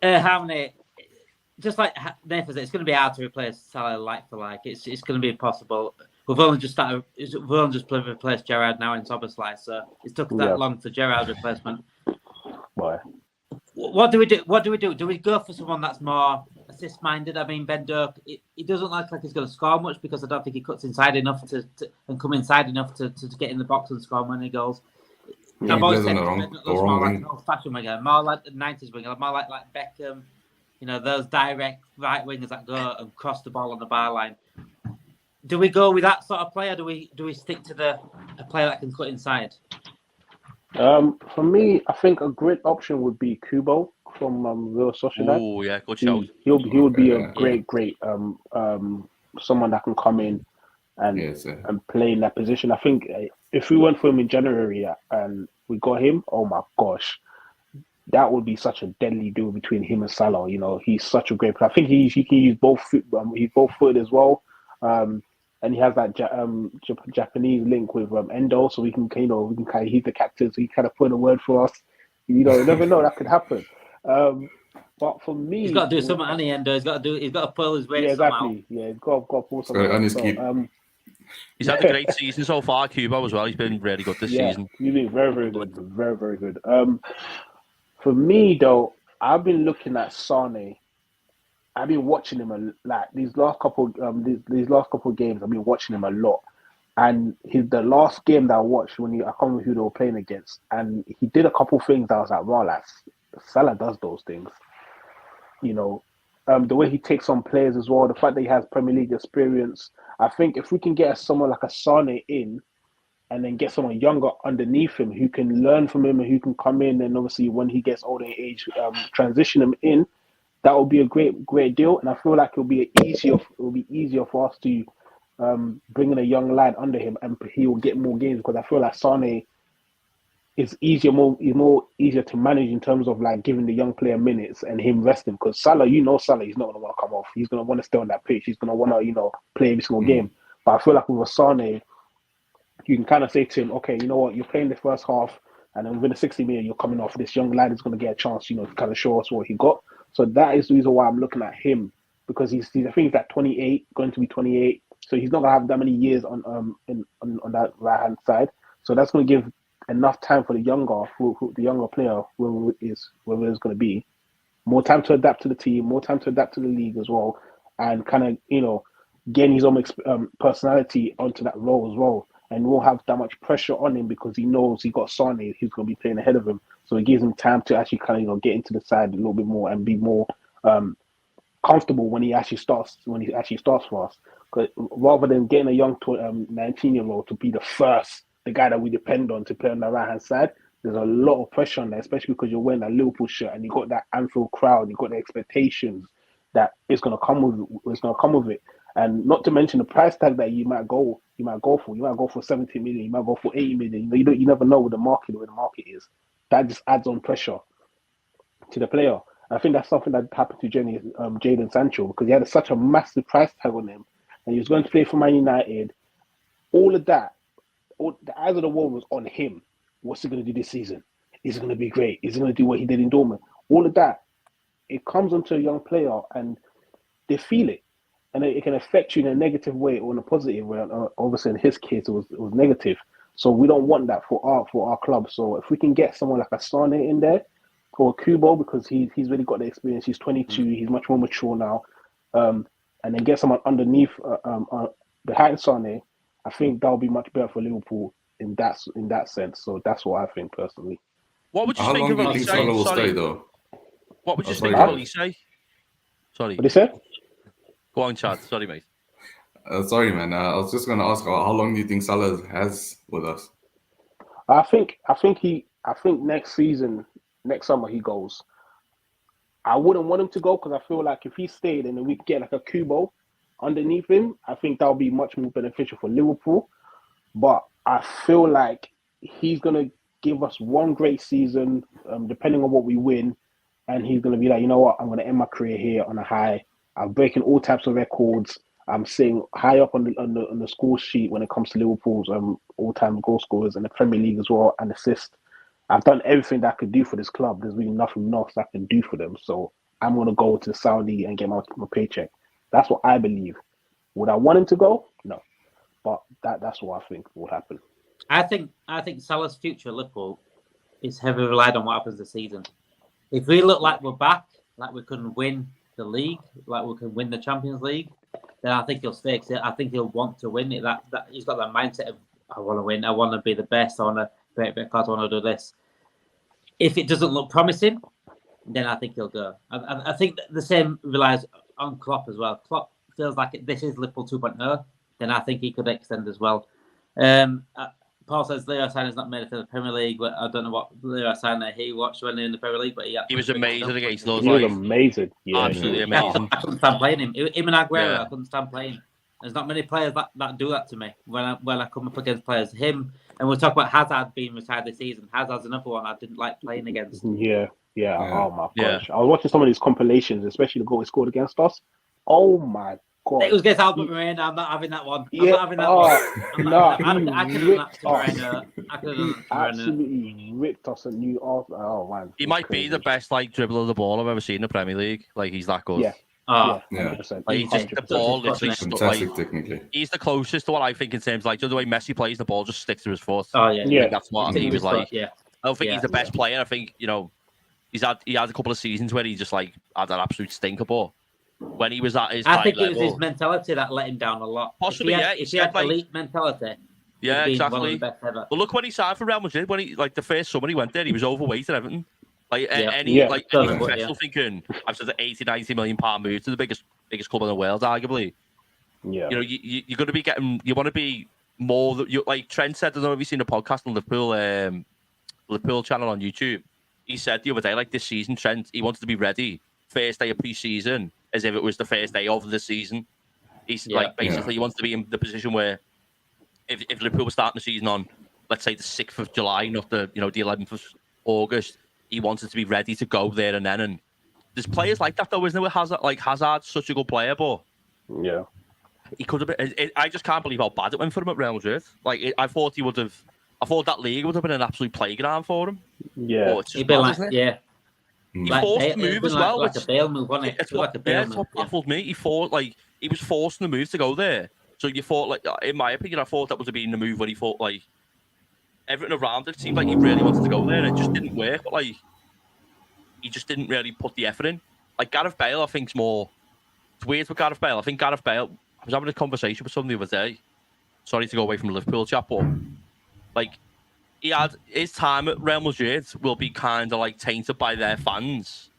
How many? Just like Nathan said, it's going to be hard to replace Salah like for like. It's going to be impossible. We've only just replaced Gerrard now in Szoboszlai, so it took that long for Gerrard's replacement. Why? What do we do? Do we go for someone that's more assist-minded? I mean, Ben Doak, he doesn't look like he's going to score much because I don't think he cuts inside enough and come inside enough to get in the box and score many goals. Yeah, I've always said more like an old-fashioned winger, more like the 90s winger, more like Beckham. You know, those direct right wingers that go and cross the ball on the bar line. Do we go with that sort of player? Do we stick to a player that can cut inside? For me, I think a great option would be Kubo from Real Sociedad. Oh yeah, good shout. He would be a great someone that can come in and play in that position. I think if we went for him in January and we got him, oh my gosh, that would be such a deadly duel between him and Salah. You know, he's such a great player. I think he can use both foot. He's both footed as well. And he has that Japanese link with Endo, so we can kind of he's the captain, so he kind of put in a word for us. You know, you never know that could happen. But for me, he's got to do something. And Endo, he's got to pull his weight. Yeah, exactly. Somehow. Yeah, he's got to pull something. On his keep. He's had a great season so far, Kubo as well. He's been really good this season. He's been very, very good. Very, very good. For me though, I've been looking at Sane. I've been watching him these last couple of games. I've been watching him a lot, and the last game that I watched I can't remember who they were playing against, and he did a couple things that I was like, wow, Salah does those things. You know, the way he takes on players as well, the fact that he has Premier League experience. I think if we can get someone like a Sane in, and then get someone younger underneath him who can learn from him and who can come in, and obviously when he gets older in age, transition him in. That would be a great deal, and I feel like it will be easier for us to bring in a young lad under him, and he will get more games because I feel like Sane it's more easier to manage in terms of like giving the young player minutes and him resting. Because Salah, Salah, he's not going to want to come off. He's going to want to stay on that pitch. He's going to want to, play every single game. But I feel like with Sane, you can kind of say to him, okay, you know what, you're playing the first half, and then within the 60 minutes, you're coming off. This young lad is going to get a chance, to kind of show us what he got. So that is the reason why I'm looking at him, because he's I think he's at 28, going to be 28. So he's not going to have that many years on that right hand side. So that's going to give enough time for the younger player, whoever it's going to be, more time to adapt to the team, more time to adapt to the league as well, and kind of gain his own personality onto that role as well. And won't have that much pressure on him because he knows he got Sane who's going to be playing ahead of him. So it gives him time to actually kind of get into the side a little bit more and be more comfortable when he actually starts for us. Because rather than getting a young 19-year-old to be the guy that we depend on to play on the right hand side, there's a lot of pressure on there, especially because you're wearing that Liverpool shirt and you got that Anfield crowd, you got the expectations that it's going to come with it. And not to mention the price tag that you might go for. You might go for 70 million, you might go for 80 million. You never know where the market is. That just adds on pressure to the player. I think that's something that happened to Jadon Sancho, because he had such a massive price tag on him, and he was going to play for Man United. All of that, the eyes of the world was on him. What's he going to do this season? Is he going to be great? Is he going to do what he did in Dortmund? All of that, it comes onto a young player, and they feel it. And it can affect you in a negative way or in a positive way. Obviously, in his case, it was negative. So we don't want that for our club. So if we can get someone like a Sane in there, or Kubo, because he's really got the experience. He's 22. He's much more mature now. And then get someone underneath, behind Sane, I think that'll be much better for Liverpool in that sense. So that's what I think personally. What would you How think long of do you think Salah will stay, though? What would you think of Olise? Sorry. What did you say? Go on, Chad. Sorry, mate. Sorry, man. I was just going to ask, how long do you think Salah has with us? I think next season, next summer he goes. I wouldn't want him to go because I feel like if he stayed and then we get like a Kubo underneath him, I think that would be much more beneficial for Liverpool. But I feel like he's going to give us one great season, depending on what we win, and he's going to be like, you know what, I'm going to end my career here on a high. I'm breaking all types of records. I'm sitting high up on the score sheet when it comes to Liverpool's all-time goal scorers in the Premier League as well, and assists. I've done everything that I could do for this club. There's really nothing else I can do for them. So I'm going to go to Saudi and get my paycheck. That's what I believe. Would I want him to go? No. But that's what I think will happen. I think Salah's future at Liverpool is heavily relied on what happens this season. If we look like we're back, like we can win the league, like we can win the Champions League, then I think he'll stay. I think he'll want to win it. That he's got that mindset of, I want to win. I want to be the best. I want to break records. I want to do this. If it doesn't look promising, then I think he'll go. I think the same relies on Klopp as well. Klopp feels like this is Liverpool 2.0. Then I think he could extend as well. Paul says Leo Sané's not made it to the Premier League, but I don't know what Leo Sané he watched when in the Premier League, but he was amazing against those. He was amazing. Yeah, absolutely amazing. I couldn't stand playing him. Him and Aguero, I couldn't stand playing. There's not many players that do that to me when I come up against players. Him, and we'll talk about Hazard being retired this season. Hazard's another one I didn't like playing against. Yeah. Oh my gosh. I was watching some of these compilations, especially the goal he scored against us. Oh my God. It was against Albert Moreno. I'm not having that one. I'm not having that one. I could have done that to Moreno. Absolutely ripped us a new Arsenal. Oh man. He might be the best dribbler of the ball I've ever seen in the Premier League. He's that good. Yeah. 100%. He just the ball literally fantastic technically. He's the closest to what I think in terms of the way Messi plays, the ball just sticks to his foot. Oh yeah. That's what he was like. Yeah. I don't think he's the best player. I think he had a couple of seasons where he just had that absolute stinker ball. When he was at his I think level. it was his mentality that let him down a lot. Possibly, if he had elite mentality. Yeah, exactly. One of the best ever. But look when he signed for Real Madrid. When he the first summer he went there, he was overweight and everything. Any professional thinking, I've said an 80-90 million pound move to the biggest club in the world, arguably. Yeah. You're going to be getting. You want to be more. Like Trent said, I don't know if you've seen the podcast on Liverpool channel on YouTube. He said the other day, this season, Trent, he wanted to be ready first day of pre-season as if it was the first day of the season. He's he wants to be in the position where if Liverpool were starting the season on let's say the 6th of July, not the the 11th of August. He wanted to be ready to go there and then. And there's players like that though, isn't there? With Hazard, like Hazard's such a good player, but Yeah. he could have been. I just can't believe how bad it went for him at Real Madrid. I thought he would have. I thought that league would have been an absolute playground for him. Yeah. It's just He'd been mad, like, isn't it? yeah. He forced the move as well. Like a bail move, wasn't it? It's Like a bail move. what baffled me. He was forcing the move to go there. So you thought, like, in my opinion, I thought that would have been the move when he thought, like, everything around it seemed like he really wanted to go there. It just didn't work. But, like, he just didn't really put the effort in. Like, Gareth Bale, I think's more. It's weird with Gareth Bale. I think Gareth Bale. I was having a conversation with someone the other day. Sorry to go away from the Liverpool chat, but like he had his time at Real Madrid will be kind of like tainted by their fans,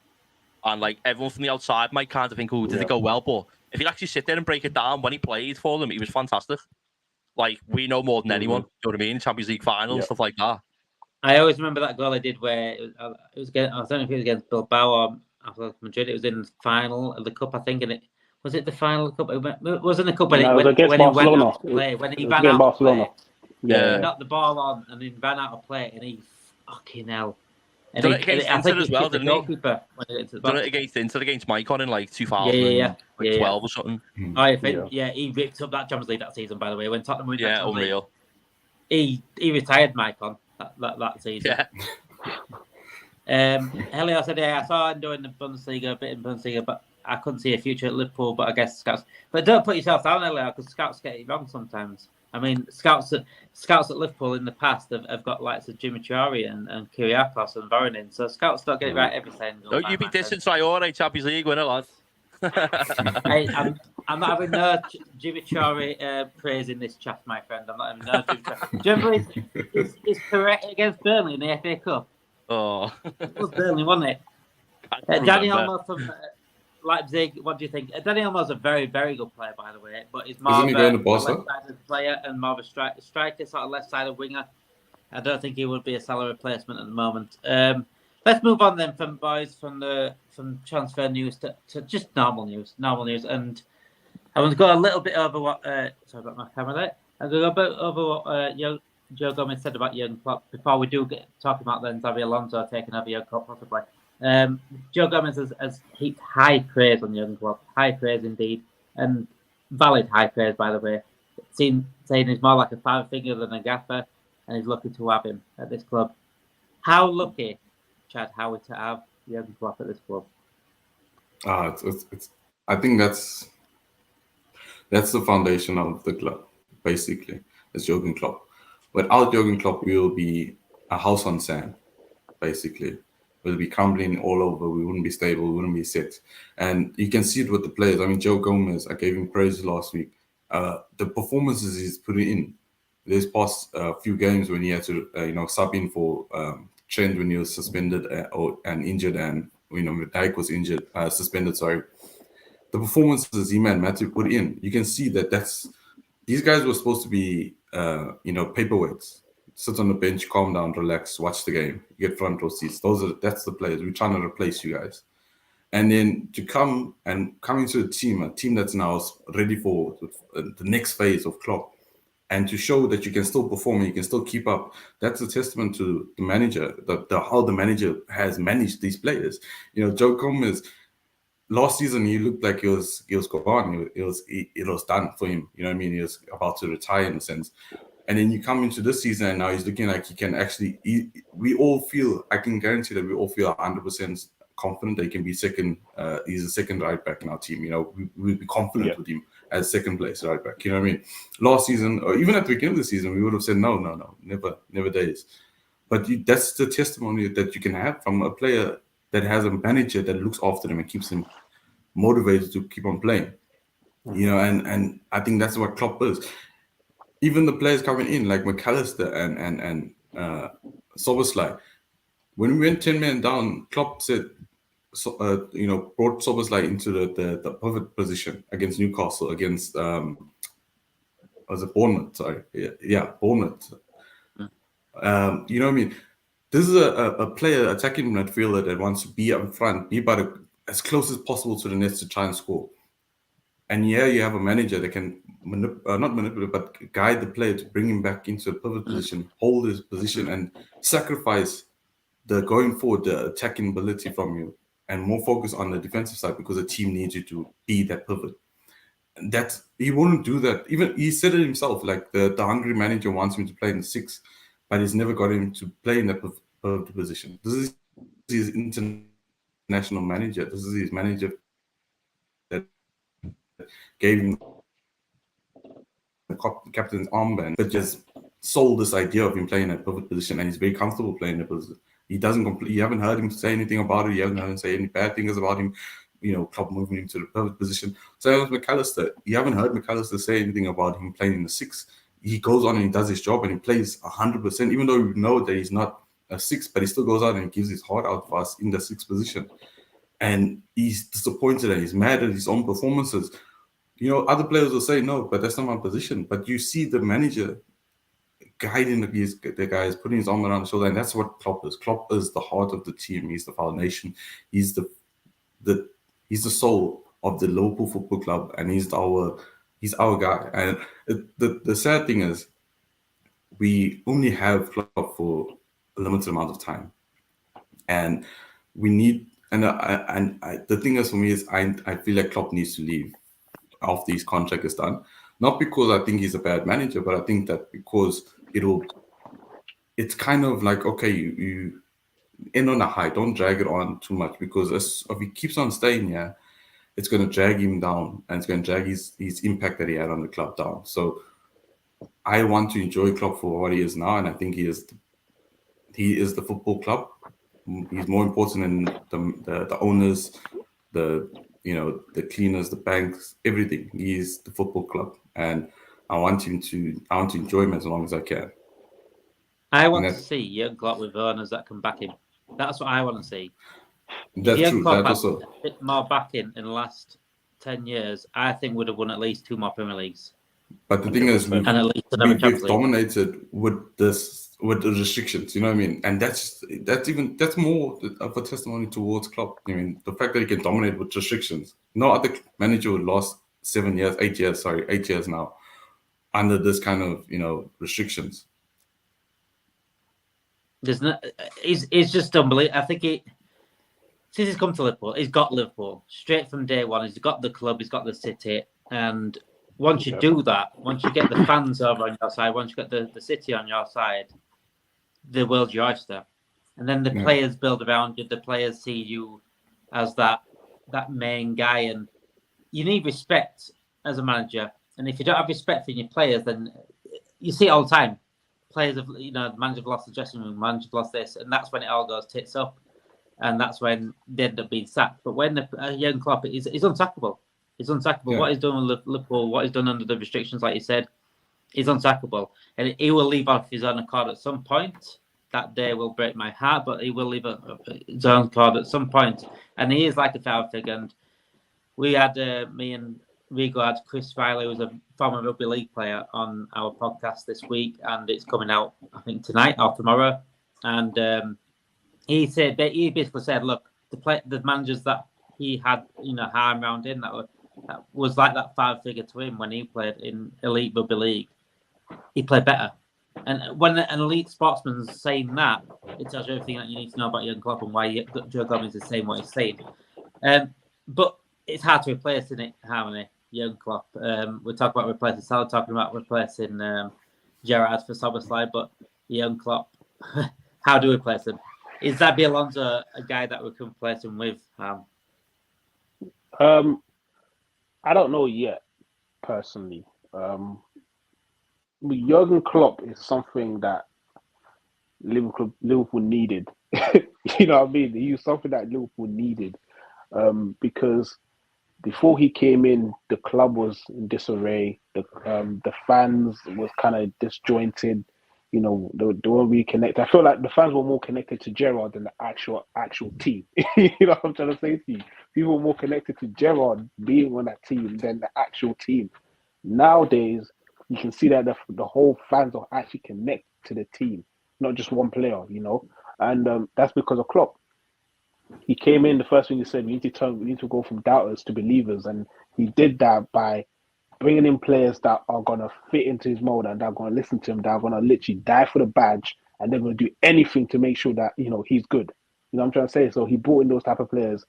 and like everyone from the outside might kind of think, "Oh, did it go well?" But if you actually sit there and break it down, when he played for them, he was fantastic. Like we know more than anyone. You know what I mean? Champions League final and stuff like that. I always remember that goal I did where it was against, I don't know if it was against Bilbao or Athletic Madrid. It was in the final of the cup, I think, and it was it the final of the cup. It wasn't the cup when, No, it was against Barcelona. He went out to play. When he ran out Barcelona. to play, Yeah. he knocked the ball on and then ran out of play, and he fucking hell. And Done it against Inter as well, didn't he? Goalkeeper when he went to the Done box. it against Inter against Maicon in like 2012 or something. He ripped up that Champions League that season. By the way, when Tottenham won that Champions unreal. League, he retired Maicon that season. Helio said, I saw him doing the Bundesliga, a bit in Bundesliga, but I couldn't see a future at Liverpool. But I guess scouts. But don't put yourself down, Helio, because scouts get it wrong sometimes. I mean, scouts at Liverpool in the past have got likes of Jimmy Chari and Kyriakos and Voronin. So scouts don't get it right every single time. Don't you be dissing Traore, Champions League winner, lad. I'm not having no Jimmy Chari praise in this chat, my friend. I'm not having no Jimmy Chari. Do you remember his correct against Burnley in the FA Cup? Oh. It was Burnley, wasn't it? Danny Olmo from Leipzig, what do you think? Danny Olmo's a very, very good player, by the way, but he's more of a left-sided player and more of a striker, sort of left-sided winger. I don't think he would be a Salah replacement at the moment. Let's move on then from transfer news to just normal news. And I want to go a little bit over what sorry about my camera there. I'm going to go a bit over what Joe Gomez said about Jurgen Klopp before we do get talking about then Xabi Alonso taking over Jurgen Klopp possibly. Joe Gomez has heaped high praise on Jurgen Klopp, high praise indeed, and valid high praise by the way. Saying he's more like a father figure than a gaffer, and he's lucky to have him at this club. How lucky, Chad Howie, to have Jurgen Klopp at this club? It's I think that's the foundation of the club, basically. It's Jurgen Klopp. Without Jurgen Klopp, we will be a house on sand, basically. We'll be crumbling all over. We wouldn't be stable. We wouldn't be set. And you can see it with the players. I mean, Joe Gomez, I gave him praise last week. The performances he's putting in. There's past few games when he had to, sub in for Trent when he was suspended and injured, and Dyke was injured, suspended. Sorry. The performances he had to put in. You can see that these guys were supposed to be, paperweights. Sit on the bench, calm down, relax, watch the game, get front row seats. That's the players. We're trying to replace you guys. And then to come into a team that's now ready for the next phase of Klopp, and to show that you can still perform and you can still keep up, that's a testament to the manager, how the manager has managed these players. Joe Gomez, last season he looked like he was gone. It was done for him. You know what I mean? He was about to retire in a sense. And then you come into this season and now he's looking like he can actually. I can guarantee that we all feel 100% confident that he can be second. He's a second right back in our team. We'd be confident with him as second place right back. You know what I mean? Last season, or even at the beginning of the season, we would have said no, never days. But that's the testimony that you can have from a player that has a manager that looks after them and keeps them motivated to keep on playing. And I think that's what Klopp is. Even the players coming in like McAllister and Szoboszlai, when we went 10 men down, Klopp said, brought Szoboszlai into the pivot position against Newcastle, against was it Bournemouth? Sorry, Bournemouth. You know what I mean? This is a player, attacking midfielder that wants to be up front, be as close as possible to the net to try and score. And yeah, you have a manager that can not manipulate, but guide the player to bring him back into a pivot position, hold his position, and sacrifice the going forward, the attacking ability from you, and more focus on the defensive side because the team needs you to be that pivot. And that he wouldn't do that. Even he said it himself, like the hungry manager wants him to play in the 6, but he's never got him to play in that pivot position. This is his international manager. This is his manager that gave him the captain's armband, but just sold this idea of him playing at pivot position, and he's very comfortable playing that position. He doesn't you haven't heard him say anything about it. You haven't heard him say any bad things about him. Klopp moving him to the pivot position. So with McAllister, you haven't heard McAllister say anything about him playing in the 6. He goes on and he does his job and he plays 100%, even though we know that he's not a 6, but he still goes out and he gives his heart out for us in the 6 position. And he's disappointed and he's mad at his own performances. Other players will say, no, but that's not my position. But you see the manager guiding the guys, putting his arm around the shoulder, and that's what Klopp is. Klopp is the heart of the team. He's the foundation. He's the soul of the Liverpool Football Club, and he's our guy. And the sad thing is, we only have Klopp for a limited amount of time, and we need. And the thing is, for me, is I feel like Klopp needs to leave after his contract is done. Not because I think he's a bad manager, but I think that because it's kind of like, okay, you end on a high, don't drag it on too much, because if he keeps on staying here, it's going to drag him down, and it's going to drag his impact that he had on the club down. So I want to enjoy Klopp for what he is now, and I think he is the football club. He's more important than the owners, the cleaners, the banks, everything. He's the football club, and I want to enjoy him as long as I can. I want to see Jurgen Klopp with owners that can back him. That's what I want to see. That's if true. Klopp That also a bit more backing in the last 10 years, I think would have won at least 2 more Premier Leagues. But the thing is, and at least another Champions League. Dominated with the restrictions. You know what I mean? And that's more of a testimony towards Klopp. I mean, the fact that he can dominate with restrictions. No other manager would last 8 years now under this kind of restrictions. There's no, he's just unbelievable. I think since he's come to Liverpool, he's got Liverpool straight from day one. He's got the club, he's got the city, and once you do that, once you get the fans over on your side, once you get the city on your side, the world's your oyster. And then the players build around you. The players see you as that main guy, and you need respect as a manager. And if you don't have respect for your players, then you see it all the time. Players have, the manager have lost the dressing room, manager have lost this, and that's when it all goes tits up, and that's when they end up being sacked. But when Jurgen Klopp is unsackable. He's unsackable. Yeah. What he's done with Liverpool, what he's done under the restrictions, like you said, is unsackable. And he will leave off his own accord at some point. That day will break my heart, but he will leave his own accord at some point. And he is like a father figure. And we had, me and Rigo had Chris Riley, who's a former rugby league player, on our podcast this week, and it's coming out, I think, tonight or tomorrow. And he basically said, look, the managers that he had, harm around him, that was like that father figure to him when he played in elite rugby league. He played better. And when an elite sportsman's saying that, it tells you everything that you need to know about Jurgen Klopp and why Joe Gomez is saying what he's saying. But it's hard to replace, isn't it, Harmony, Jurgen Klopp? We're talking about replacing Salah, talking about replacing Gerrard for Szoboszlai, but Jurgen Klopp, how do we replace him? Is Xabi Alonso a guy that we can replace him with? I don't know yet, personally. Jurgen Klopp is something that Liverpool needed. You know what I mean? He was something that Liverpool needed because before he came in, the club was in disarray. The fans was kind of disjointed. They weren't really connected. I feel like the fans were more connected to Gerrard than the actual team. You know what I'm trying to say to you? People were more connected to Gerrard being on that team than the actual team. Nowadays, you can see that the whole fans are actually connected to the team, not just one player, and that's because of Klopp. he came in. The first thing he said, we need to go from doubters to believers, and he did that by bringing in players that are gonna fit into his mold and that are gonna listen to him, that are gonna literally die for the badge, and they're gonna do anything to make sure that he's good. You know what I'm trying to say? So he brought in those type of players.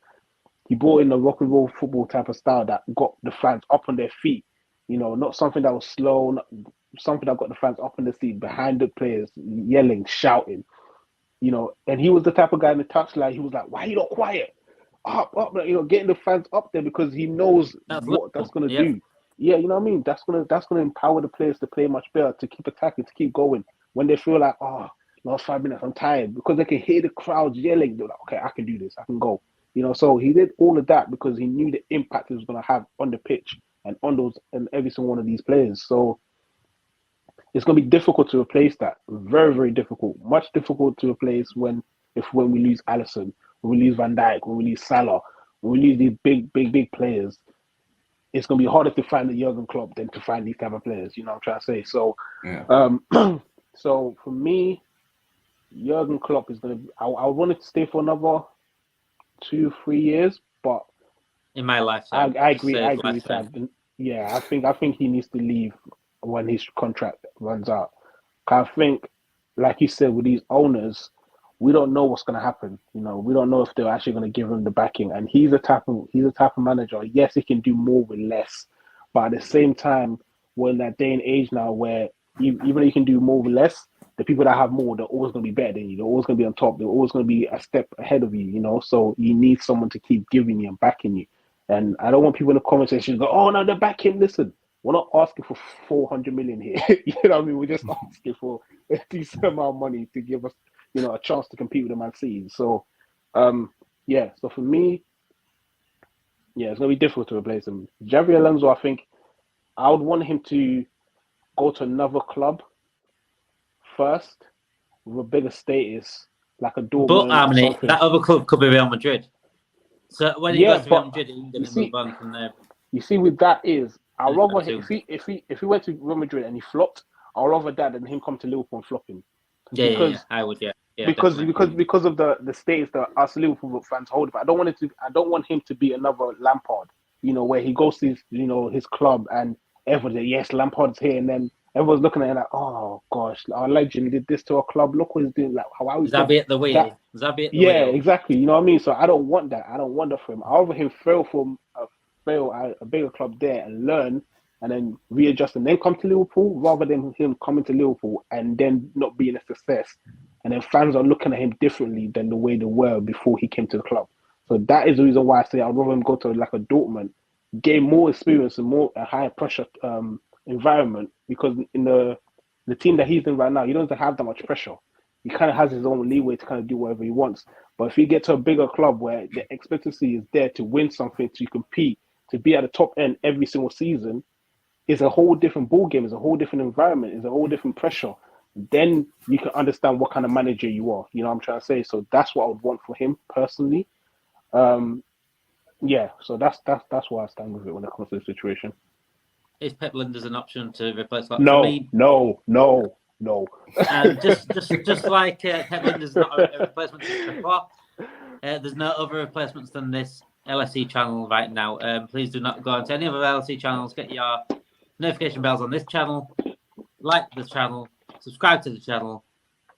He brought in the rock and roll football type of style that got the fans up on their feet. Not something that was slow, not something that got the fans up on their seat, behind the players, yelling, shouting. And he was the type of guy in the touchline. He was like, "Why are you not quiet? Up, getting the fans up there because he knows what that's gonna do. Yeah, you know what I mean. That's gonna empower the players to play much better, to keep attacking, to keep going. When they feel like, last 5 minutes, I'm tired, because they can hear the crowd yelling. They're like, okay, I can do this. I can go. So he did all of that because he knew the impact it was going to have on the pitch and on those and every single one of these players. So it's going to be difficult to replace that. Very, very difficult. Much difficult to replace when we lose Alisson, when we lose Van Dijk, when we lose Salah, when we lose these big players. It's going to be harder to find the Jurgen Klopp than to find these type of players. You know what I'm trying to say? So, so for me, Jurgen Klopp is going to. I want it to stay for another 2-3 years, but in my lifetime, I agree. With that. Yeah, I think he needs to leave when his contract runs out. I think, like you said, with these owners, we don't know what's going to happen. We don't know if they're actually going to give him the backing. And he's a type of manager. Yes, he can do more with less, but at the same time, we're in that day and age now where even though you can do more with less, the people that have more, they're always going to be better than you. They're always going to be on top. They're always going to be a step ahead of you. So you need someone to keep giving you and backing you. And I don't want people in the comment section to go, "Oh no, they're backing." Listen, we're not asking for 400 million here. You know what I mean? We're just asking for a decent amount of money to give us, a chance to compete with the Man City. So, So for me, it's going to be difficult to replace him. Xabi Alonso, I think I would want him to go to another club first with a bigger status, like a Dortmund. But Harmony, that other club could be Real Madrid. So when he goes to Real Madrid, he's going to move on from there. You see, with that is, I'd rather if he went to Real Madrid and he flopped, I'd rather that than him come to Liverpool and flopping. Yeah, I would. Yeah, because of the status that us Liverpool fans hold. But I don't want him to be another Lampard. Where he goes to his club and everyone, yes, Lampard's here, and then everyone's looking at him like, oh gosh, our legend did this to our club. Look what he's doing. Like, how is Xabi at the wheel? Xabi at the wheel. Exactly. You know what I mean? So I don't want that. I don't want that for him. I'd rather him fail at a bigger club there and learn, and then readjust and then come to Liverpool, rather than him coming to Liverpool and then not being a success. And then fans are looking at him differently than the way they were before he came to the club. So that is the reason why I say I'd rather him go to like a Dortmund, gain more experience and a higher pressure environment, because in the team that he's in right now, he doesn't have that much pressure. He kind of has his own leeway to kind of do whatever he wants. But if you get to a bigger club where the expectancy is there to win something, to compete, to be at the top end every single season, it's a whole different ball game. It's a whole different environment. It's a whole different pressure. Then you can understand what kind of manager you are. You know what I'm trying to say? So that's what I would want for him personally. So that's why I stand with it when it comes to the situation. Is Pep Linders an option to replace that? No. And just like Pep Linders is not a replacement for Klopp, there's no other replacements than this LSE channel right now. Please do not go onto any other LSE channels. Get your notification bells on this channel, like the channel, subscribe to the channel.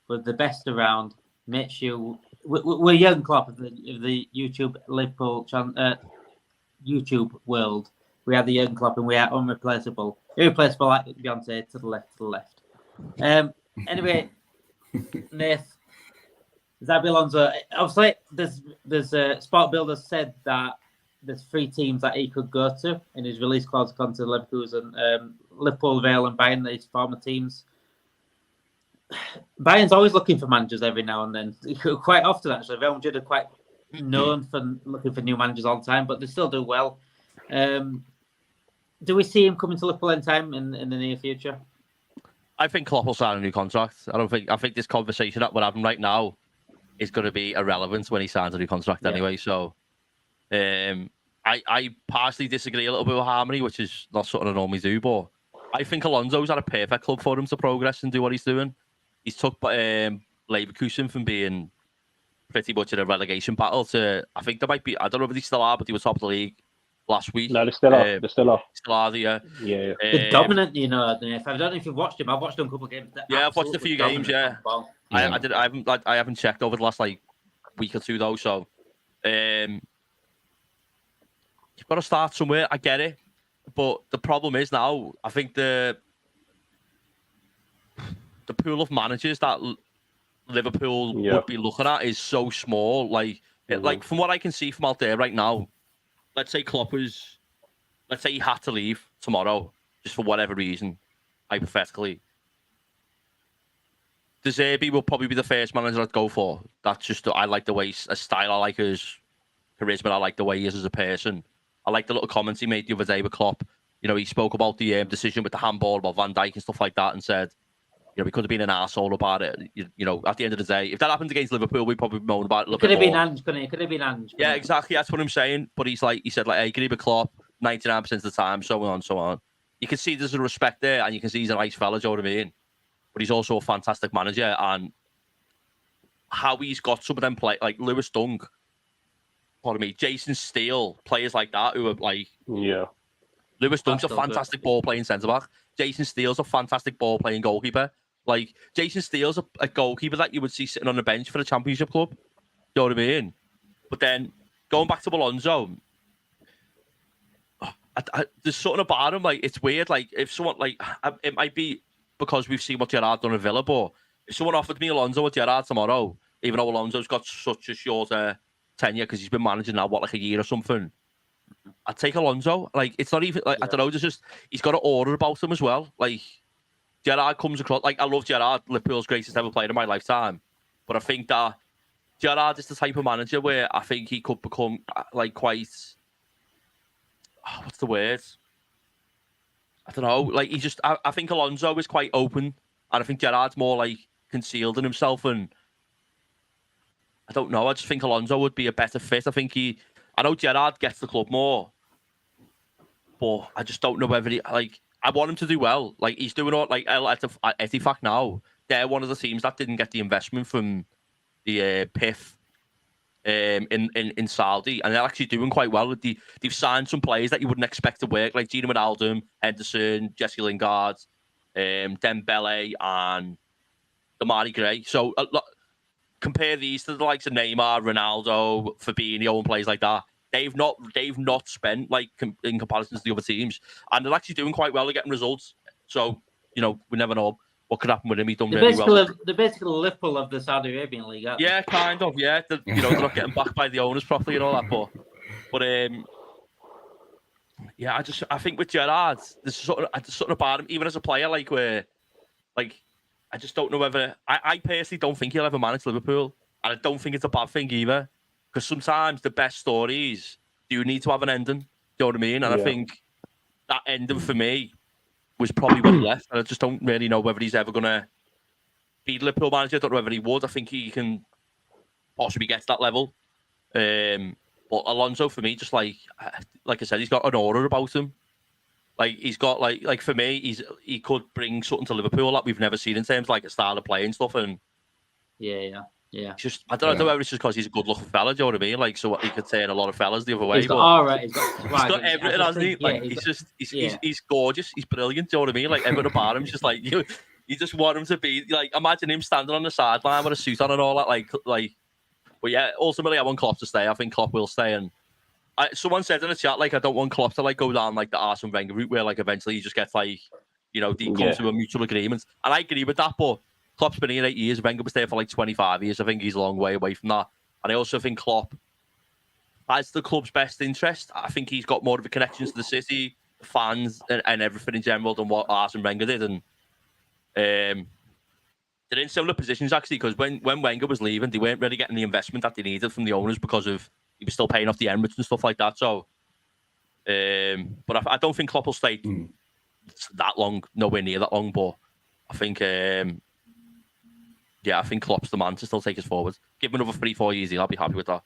We're the best around. Make sure we're Jurgen Klopp of the YouTube Liverpool YouTube world. We are the Jurgen Klopp, and we are unreplaceable. Irreplaceable like Beyonce, to the left. Anyway, Nath, Xabi Alonso. Obviously, there's Sport Builder said that there's 3 teams that he could go to in his release clause to Leverkusen, Liverpool, Real, and Bayern. These former teams. Bayern's always looking for managers every now and then. Quite often, actually. Real Madrid are quite known for looking for new managers all the time, but they still do well. Do we see him coming to Liverpool in time in the near future? I think Klopp will sign a new contract. I think this conversation that we're having right now is going to be irrelevant when he signs a new contract anyway. So, I partially disagree a little bit with Harmony, which is not something I normally do, but I think Alonso's at a perfect club for him to progress and do what he's doing. He's took Leverkusen from being pretty much in a relegation battle to, I think there might be, I don't know if they still are, but they were top of the league last week. No, they still are. They still are. Still are, yeah. Yeah. They're dominant, you know. I don't know if you've watched them. I've watched them a couple of games. Yeah, I've watched a few games, yeah. I haven't checked over the last week or two though, so you've got to start somewhere. I get it, but the problem is now, I think the pool of managers that Liverpool would be looking at is so small. Like from what I can see from out there right now, let's say he had to leave tomorrow just for whatever reason, hypothetically. De Zerbi will probably be the first manager I'd go for. That's just, I like the way, a style, I like his charisma, I like the way he is as a person. I like the little comments he made the other day with Klopp. You know, he spoke about the decision with the handball, about Van Dijk and stuff like that, and said, you know, we could have been an arsehole about it. You know, at the end of the day, if that happened against Liverpool, we'd probably moan about it a little bit more. Could have been Ange. Yeah, exactly. That's what I'm saying. But he said, hey, give it Klopp 99% of the time, so on and so on. You can see there's a respect there, and you can see he's a nice fella, do you know what I mean? But he's also a fantastic manager, and how he's got some of them play, like Lewis Dunk, Jason Steele, players like that who are like... Yeah. Lewis Dunk's a fantastic ball-playing centre-back. Jason Steele's a fantastic ball-playing goalkeeper. Like, Jason Steele's a goalkeeper that you would see sitting on the bench for a championship club. You know what I mean? But then, going back to Alonso, there's something about him, like, it's weird. Like, if someone, like, it might be because we've seen what Gerrard done in Villa, but if someone offered me Alonso or Gerrard tomorrow, even though Alonso's got such a short tenure because he's been managing now, a year or something, I'd take Alonso. Like, it's not even, like, I don't know, there's just, he's got an aura about him as well. Like, Gerrard comes across, like, I love Gerrard, Liverpool's greatest ever player in my lifetime. But I think that Gerrard is the type of manager where I think he could become, like, quite, what's the word? I don't know. Like, he just, I think Alonso is quite open, and I think Gerrard's more, like, concealed in himself, and I don't know. I just think Alonso would be a better fit. I know Gerrard gets the club more, but I just don't know whether he, like, I want him to do well. Like, he's doing all, like, Ettifaq now. They're one of the teams that didn't get the investment from the PIF in Saudi, and they're actually doing quite well. They've signed some players that you wouldn't expect to work, like Gino Wijnaldum, Henderson, Jesse Lingard, Dembele, and Damari Gray. So compare these to the likes of Neymar, Ronaldo, Fabinho, and players like that. They've not spent, like, in comparison to the other teams, and they're actually doing quite well. They're getting results. So, you know, we never know what could happen with him. He's done really well. The basically Liverpool of the Saudi Arabian League. Yeah, kind of. Yeah, they're not getting backed by the owners properly and all that. But yeah, I think with Gerrard, there's something about him, even as a player, like, where, like, I just don't know whether I personally don't think he'll ever manage Liverpool, and I don't think it's a bad thing either, because sometimes the best stories do need to have an ending. Do you know what I mean? And I think that ending for me was probably when he left, and I just don't really know whether he's ever going to be the Liverpool manager. I don't know whether he would. I think he can possibly get to that level. But Alonso, for me, just like I said, he's got an aura about him. Like, he's got, like for me, he could bring something to Liverpool that we've never seen in terms of, like, a style of play and stuff. And yeah. Just I don't know whether it's just because he's a good-looking fella. Do you know what I mean? Like, so he could turn a lot of fellas the other way. He's got everything, hasn't he? Like, he's gorgeous. He's brilliant. Do you know what I mean? Like, everyone about him is just like you just want him to be like. Imagine him standing on the sideline with a suit on and all that. Like. But yeah, ultimately, I want Klopp to stay. I think Klopp will stay. And someone said in the chat, like, I don't want Klopp to, like, go down, like, the Arsene Wenger route where, like, eventually he just gets, like, you know, they come to a mutual agreement. And I agree with that, but Klopp's been here 8 years. Wenger was there for, like, 25 years. I think he's a long way away from that. And I also think Klopp has the club's best interest. I think he's got more of a connection to the city, the fans, and everything in general than what Arsene Wenger did. And they're in similar positions, actually, because when Wenger was leaving, they weren't really getting the investment that they needed from the owners because of he was still paying off the Emirates and stuff like that. So, but I don't think Klopp will stay that long, nowhere near that long. But I think, I think Klopp's the man to still take us forward. Give him another 3-4 years, I'll be happy with that.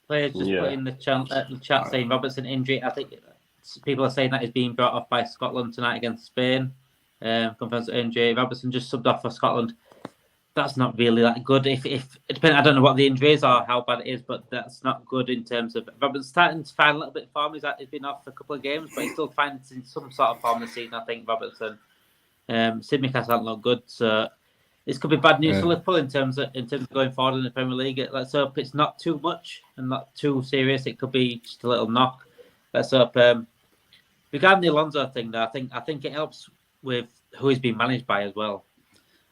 Players just put in the chat saying Robertson injury. I think people are saying that he's being brought off by Scotland tonight against Spain. Confirms the injury. Robertson just subbed off for Scotland. that's not really that good. If it depends, I don't know what the injuries are, how bad it is, but that's not good in terms of. Robertson's starting to find a little bit of form. He's been off for a couple of games, but he's still finding some sort of form this season. I think Robertson. Simicast hasn't looked good, so this could be bad news for Liverpool in terms of going forward in the Premier League. Let's hope it's not too much and not too serious. It could be just a little knock. Let's hope. Regarding the Alonso thing, though, I think it helps with who he's been managed by as well.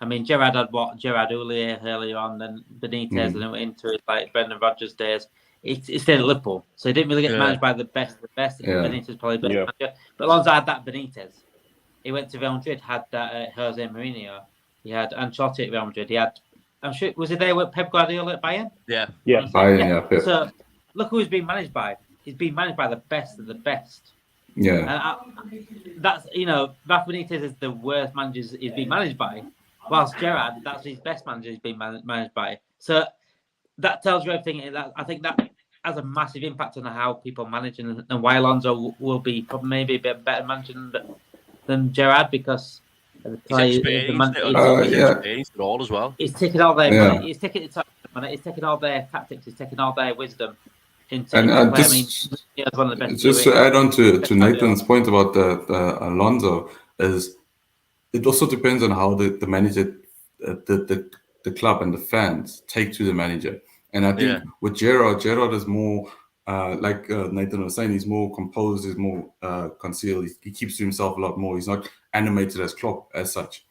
I mean, Gerrard had Gerrard earlier on, then Benitez, and then went into it like Brendan Rodgers days. He stayed at Liverpool, so he didn't really get managed by the best. Benitez probably the best manager, but Alonso had that Benitez. He went to Real Madrid, had that Jose Mourinho. He had Ancelotti at Real Madrid. He had, I'm sure, was he there with Pep Guardiola at Bayern? Yeah. Bayern, yeah. So look who he's been managed by. He's been managed by the best of the best. Yeah. And that's, Rafa Benitez is the worst managers he's been managed by. Whilst Gerrard, that's his best manager he's been managed by. So that tells you everything. I think that has a massive impact on how people manage, and why Alonso will be probably maybe a bit better manager than Gerrard, because the experienced all as well. He's taking all their money. He's taking all their tactics. He's taking all their wisdom. Just to add on to Nathan's point about the Alonso, is it also depends on how the manager, the club and the fans take to the manager. And I think with Gerrard is more like Nathan was saying, he's more composed, he's more concealed. He keeps to himself a lot more. He's not animated as Klopp as such.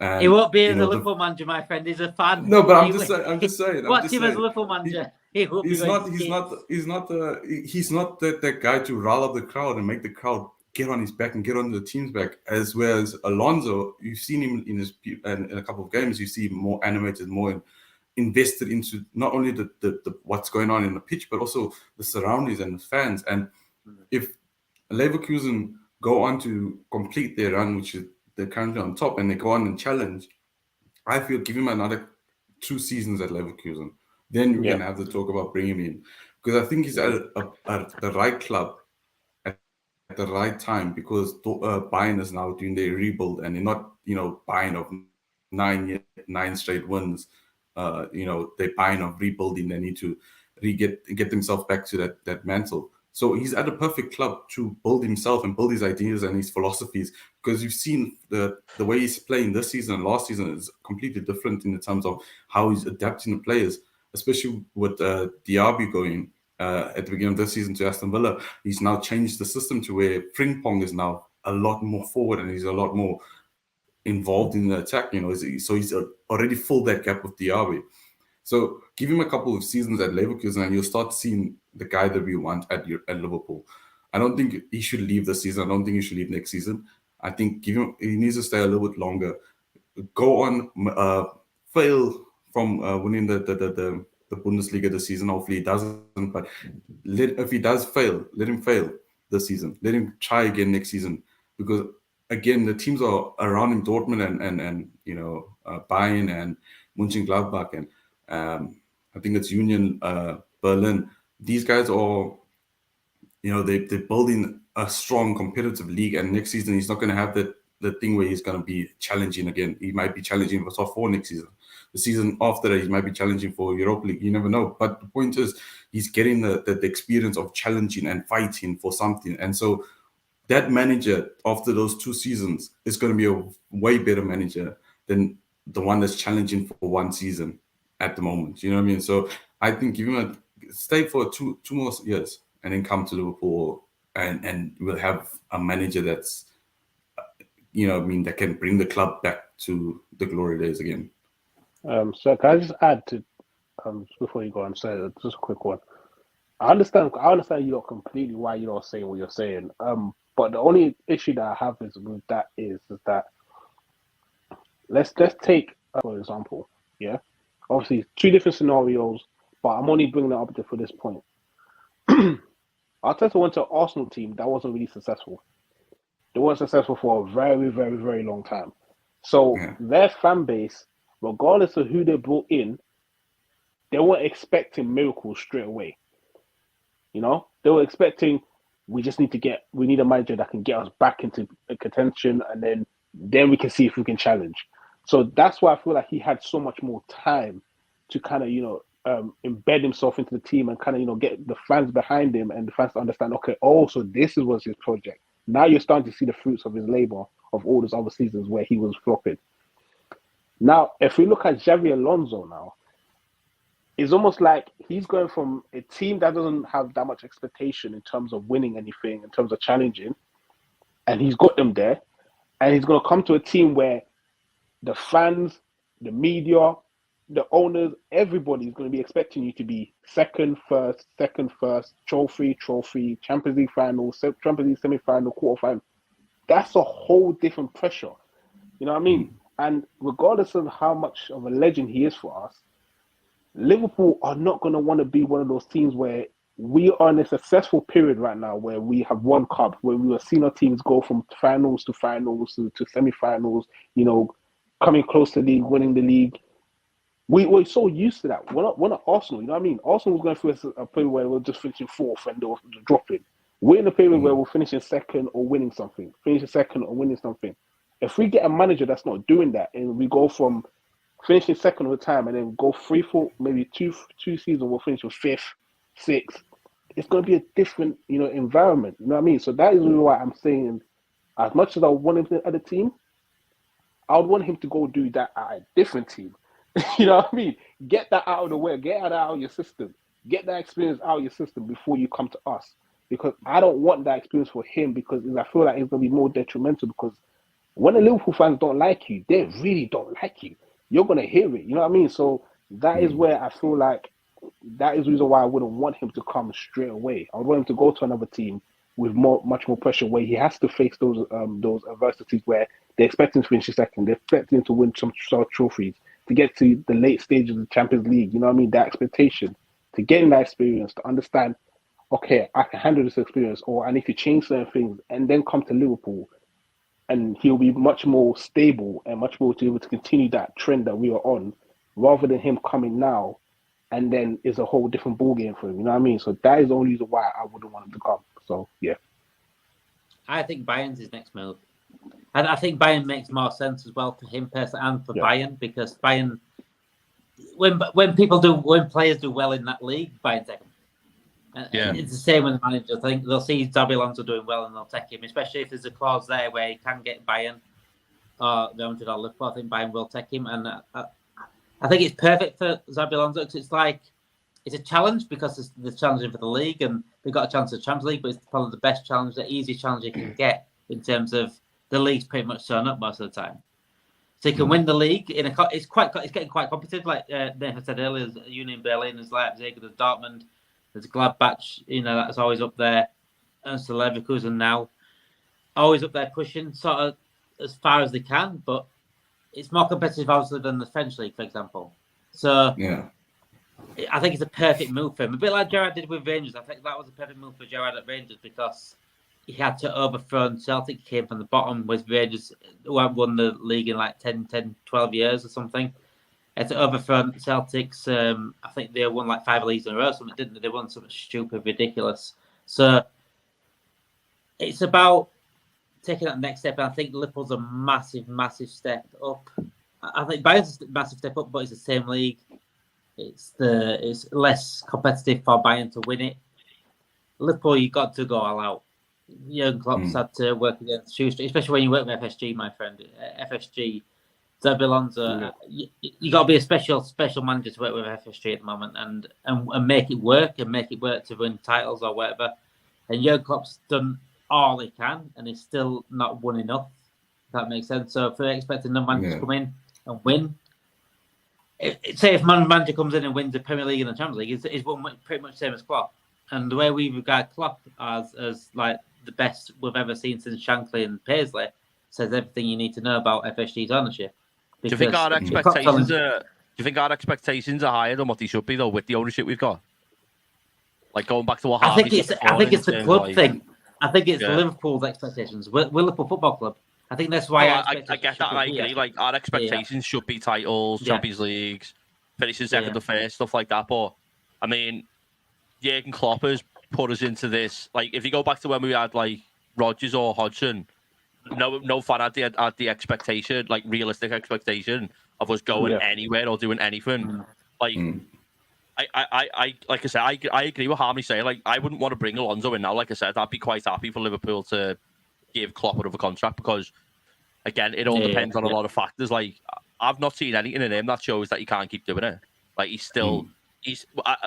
And, he won't be as a Liverpool manager, my friend. He's a fan. No, but I'm just saying. Watch him as a Liverpool manager. He's not that guy to rile up the crowd and make the crowd get on his back and get on the team's back. Whereas Alonso, you've seen him in a couple of games. You see him more animated, more invested into not only the what's going on in the pitch, but also the surroundings and the fans. And if Leverkusen go on to complete their run, which is they're currently on top, and they go on and challenge, I feel give him another 2 seasons at Leverkusen. Then we're going to have to talk about bringing him in. Because I think he's at the right club at the right time, because Bayern is now doing their rebuild, and they're not, Bayern of 9 straight wins. They're Bayern of rebuilding. They need to get themselves back to that mantle. So he's at a perfect club to build himself and build his ideas and his philosophies, because you've seen the way he's playing this season and last season is completely different in the terms of how he's adapting the players, especially with Diaby going at the beginning of this season to Aston Villa. He's now changed the system to where Frimpong is now a lot more forward and he's a lot more involved in the attack. So he's already filled that gap with Diaby. So give him a couple of seasons at Leverkusen and you'll start seeing the guy that we want at Liverpool. I don't think he should leave this season. I don't think he should leave next season. I think he needs to stay a little bit longer. Go on, fail from winning the Bundesliga this season. Hopefully he doesn't. But if he does fail, let him fail this season. Let him try again next season. Because again, the teams are around him, Dortmund and Bayern and Mönchengladbach and I think it's Union Berlin. These guys are, they're building a strong competitive league, and next season he's not going to have the thing where he's going to be challenging again. He might be challenging for top 4 next season. The season after that, he might be challenging for Europa League. You never know. But the point is, he's getting the experience of challenging and fighting for something. And so that manager, after those 2 seasons, is going to be a way better manager than the one that's challenging for 1 season at the moment. You know what I mean? So I think give him stay for two more years and then come to Liverpool and we'll have a manager that's, that can bring the club back to the glory days again. So can I just add to, before you go on, say just a quick one. I understand you lot completely why you're not saying what you're saying. But the only issue that I have is with that is that let's take for example, obviously 2 different scenarios, but I'm only bringing it up for this point. Arteta went to an Arsenal team that wasn't really successful. They weren't successful for a very, very, very long time. So their fan base, regardless of who they brought in, they weren't expecting miracles straight away. They were expecting, we need a manager that can get us back into contention, and then we can see if we can challenge. So that's why I feel like he had so much more time to kind of, embed himself into the team and kind of, get the fans behind him and the fans to understand, okay, so this was his project. Now you're starting to see the fruits of his labor of all those other seasons where he was flopping. Now, if we look at Xabi Alonso now, it's almost like he's going from a team that doesn't have that much expectation in terms of winning anything, in terms of challenging, and he's got them there, and he's going to come to a team where the fans, the media, the owners, everybody is going to be expecting you to be second, first, trophy, Champions League final, Champions League semi-final, quarter-final. That's a whole different pressure. You know what I mean? And regardless of how much of a legend he is for us, Liverpool are not going to want to be one of those teams where we are in a successful period right now where we have won cup, where we are seeing our teams go from finals to semi-finals, coming close to league, winning the league. We're so used to that. We're not Arsenal, you know what I mean? Arsenal was going through a period where we're just finishing fourth and they're dropping. We're in a period where we're finishing second or winning something. If we get a manager that's not doing that and we go from finishing second all the time and then go 3-4, maybe two seasons, we'll finish with fifth, sixth, it's going to be a different, environment. You know what I mean? So that is why I'm saying, as much as I want him at the team, I would want him to go do that at a different team. You know what I mean? Get that out of the way. Get that out of your system. Get that experience out of your system before you come to us. Because I don't want that experience for him because I feel like it's going to be more detrimental because when the Liverpool fans don't like you, they really don't like you. You're going to hear it. You know what I mean? So that is where I feel like that is the reason why I wouldn't want him to come straight away. I would want him to go to another team with much more pressure where he has to face those adversities where they expect him to finish second. They expect him to win some trophies, to get to the late stages of the Champions League. You know what I mean? That expectation, to gain that experience, to understand, okay, I can handle this experience or I need to change certain things and then come to Liverpool and he'll be much more stable and much more to be able to continue that trend that we are on rather than him coming now and then it's a whole different ballgame for him. You know what I mean? So that is the only reason why I wouldn't want him to come. So, yeah. I think Bayern's his next move. And I think Bayern makes more sense as well for him personally and for Bayern because Bayern, when players do well in that league, Bayern take them. It's the same with the manager. I think they'll see Xabi Alonso doing well and they'll take him, especially if there's a clause there where he can get Bayern or Real Madrid or Liverpool. I think Bayern will take him, and I think it's perfect for Xabi Alonso because it's a challenge because they're challenging for the league and they've got a chance of the Champions League, but it's probably the best challenge, the easiest challenge you can get in terms of the league's pretty much sewn up most of the time. So you can win the league it's getting quite competitive. Like Nathan said earlier, there's Union Berlin, there's Leipzig, there's Dortmund, there's Gladbach. That's always up there. And so Leverkusen now, always up there pushing sort of as far as they can, but it's more competitive obviously than the French league, for example. So I think it's a perfect move for him. A bit like Gerrard did with Rangers. I think that was a perfect move for Gerrard at Rangers because he had to overthrow Celtic, came from the bottom with Rangers, who hadn't won the league in like 10, 12 years or something. He had to overthrow Celtics. I think they won like 5 leagues in a row or something, didn't they? They won something stupid, ridiculous. So it's about taking that next step. And I think Liverpool's a massive, massive step up. I think Bayern's a massive step up, but it's the same league. It's less competitive for Bayern to win it. Liverpool, you got to go all out. Jurgen Klopp's had to work against shoestring, especially when you work with FSG, my friend. FSG, Xabi Alonso, you got to be a special manager to work with FSG at the moment and make it work to win titles or whatever. And Jurgen Klopp's done all he can, and he's still not won enough. If that makes sense. So if we're expecting the manager to come in and win, say if manager comes in and wins the Premier League and the Champions League, he's won pretty much the same as Klopp. And the way we regard Klopp as like the best we've ever seen since Shankly and Paisley says everything you need to know about FSG's ownership. Do you think our expectations are higher than what they should be though with the ownership we've got? Like going back to what I think it's the club thing. I think it's Liverpool's expectations. We're Liverpool Football Club. I think that's why I get that. I agree. Like our expectations should be titles, Champions Leagues, finishing second or first, stuff like that. But I mean, Jurgen Klopp has put us into this. Like if you go back to when we had like Rodgers or Hodgson, no fan had the expectation, like realistic expectation of us going anywhere or doing anything. Like, I like I said, I agree with Harmony saying, like, I wouldn't want to bring Alonso in now. Like I said, I'd be quite happy for Liverpool to give Klopp another contract because, again, it all depends on a lot of factors. Like, I've not seen anything in him that shows that he can't keep doing it. Like, he's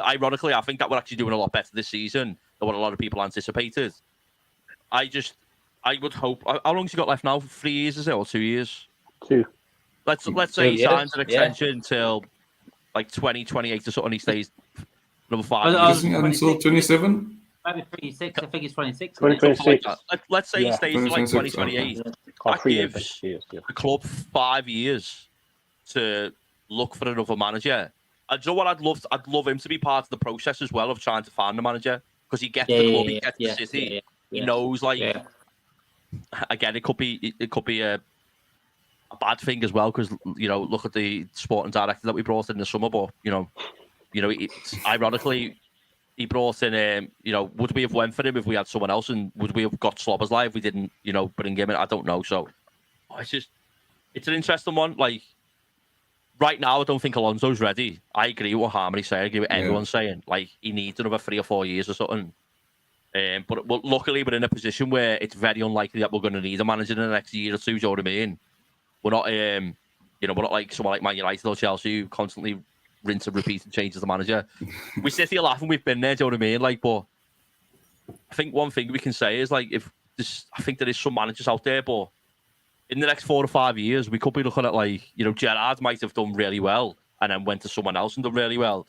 ironically, I think that we're actually doing a lot better this season than what a lot of people anticipated. I would hope. How long's he got left now? 3 years, is it, or 2 years? 2. Let's say he signs an extension till like 2028 or something. He stays another 5 years. Until 27. Maybe 36. I think it's 26. 2026. Let's say he stays till like 2028. That gives the club 5 years to look for another manager. And you know what I'd love him to be part of the process as well of trying to find a manager because he gets the club, he gets the city. He knows, like, again, it could be a bad thing as well because, you know, look at the sporting director that we brought in the summer, but you know, ironically, he brought in, you know, would we have went for him if we had someone else, and would we have got Sloboslai if we didn't, you know, bring him in? I don't know. So it's an interesting one. Like, right now, I don't think Alonso's ready. I agree with what Harmony saying. I agree with everyone saying. Like, he needs another 3 or 4 years or something. But luckily, we're in a position where it's very unlikely that we're going to need a manager in the next year or two. Do you know what I mean? We're not, you know, we're not like someone like Man United or Chelsea who constantly rinse and repeat and changes the manager. We sit here laughing. We've been there. Do you know what I mean? Like, but I think one thing we can say is, like, I think there is some managers out there, but in the next 4 or 5 years, we could be looking at, like, you know, Gerrard might have done really well and then went to someone else and done really well.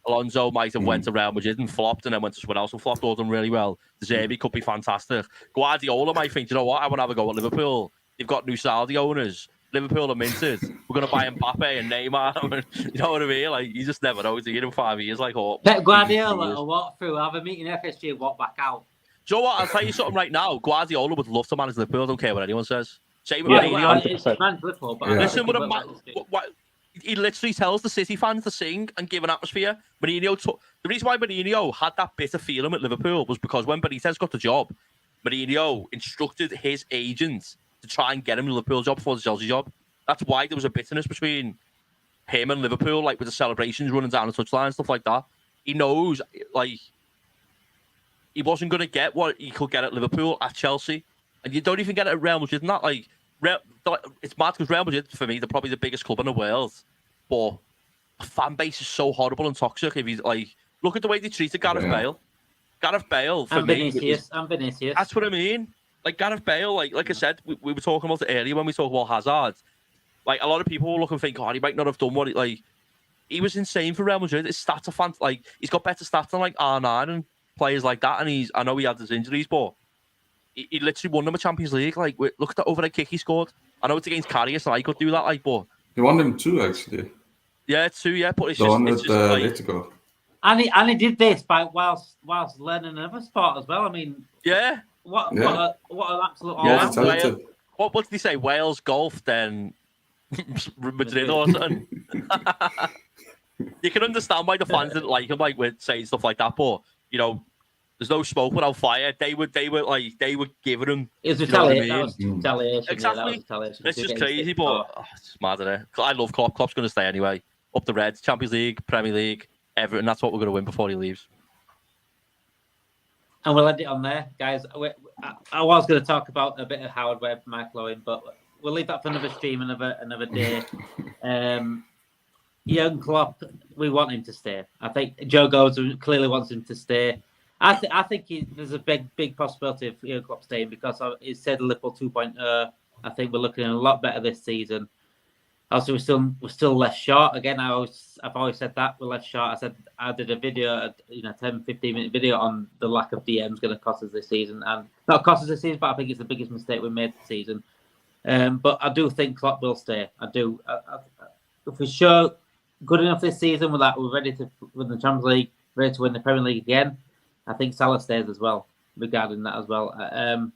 Alonso might have went to Real Madrid and flopped and then went to someone else and flopped or done really well. Xabi could be fantastic. Guardiola might think, you know what, I want to have a go at Liverpool. They've got new Saudi owners. Liverpool are minted. We're going to buy Mbappe and Neymar. You know what I mean? Like, you just never know. Do you in 5 years? Like, Pep Guardiola will walk through, have a meeting FSG and walk back out. Do you know what? I'll tell you something right now. Guardiola would love to manage Liverpool. I don't care what anyone says. Same with Mourinho. Listen, he literally tells the City fans to sing and give an atmosphere. The reason why Mourinho had that bitter feeling at Liverpool was because when Benitez got the job, Mourinho instructed his agent to try and get him the Liverpool job before the Chelsea job. That's why there was a bitterness between him and Liverpool, like with the celebrations running down the touchline, stuff like that. He knows, like, he wasn't going to get what he could get at Liverpool at Chelsea. And you don't even get it at Real Madrid. Not like it's mad because Real Madrid, for me, they're probably the biggest club in the world. But the fan base is so horrible and toxic. If he's like, look at the way they treated Gareth Bale. Gareth Bale, for me, Vinicius. That's what I mean. Like, Gareth Bale, like I said, we were talking about it earlier when we talked about Hazard. Like, a lot of people will look and think, oh, he might not have done what he was insane for Real Madrid. His stats are he's got better stats than like R9 and players like that. And I know he had his injuries, but he literally won them a Champions League. Like, look at that overhead kick he scored. I know it's against Karius, and I could do that. Like, but he won them 2 actually. Yeah, 2. Yeah, but it's the just one it's with just like. And he did this whilst learning another sport as well. I mean, what an absolute what did he say? Wales golf, then Madrid or something. You can understand why the fans didn't like him, like with saying stuff like that. But you know, there's no smoke without fire. They were giving him. It was retaliation. Exactly. It's just crazy, but it's mad, isn't it? I love Klopp. Klopp's going to stay anyway. Up the Reds, Champions League, Premier League, everything. That's what we're going to win before he leaves. And we'll end it on there, guys. I was going to talk about a bit of Howard Webb, Michael Owen, but we'll leave that for another stream, another day. Jurgen Klopp, we want him to stay. I think Joe Gomes clearly wants him to stay. I think there's a big possibility of Jurgen Klopp staying because he said Liverpool 2.0. I think we're looking a lot better this season. Also, we're still less short. Again, I've always said that we're less short. I did a video, 10-15-minute video on the lack of DMs going to cost us this season, and not cost us this season, but I think it's the biggest mistake we made this season. But I do think Klopp will stay. I do. If we show good enough this season, we're ready to win the Champions League, ready to win the Premier League again. I think Salah stays as well. Regarding that as well.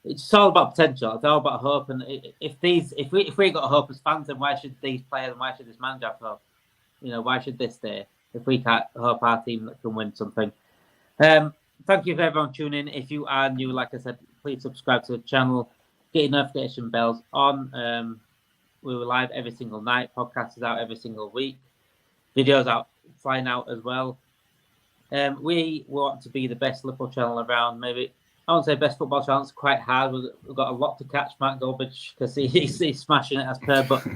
It's all about potential. It's all about hope. And if we got hope as fans, then why should these players and why should this manager have hope? Why should this stay? If we can't hope our team that can win something. Thank you for everyone tuning in. If you are new, like I said, please subscribe to the channel. get your notification bells on. We were live every single night. Podcast is out every single week. Videos out, flying out as well. We want to be the best Liverpool channel around. Maybe I won't say best football channel. It's quite hard. We've got a lot to catch, Matt Garbage, because he's smashing it as per. But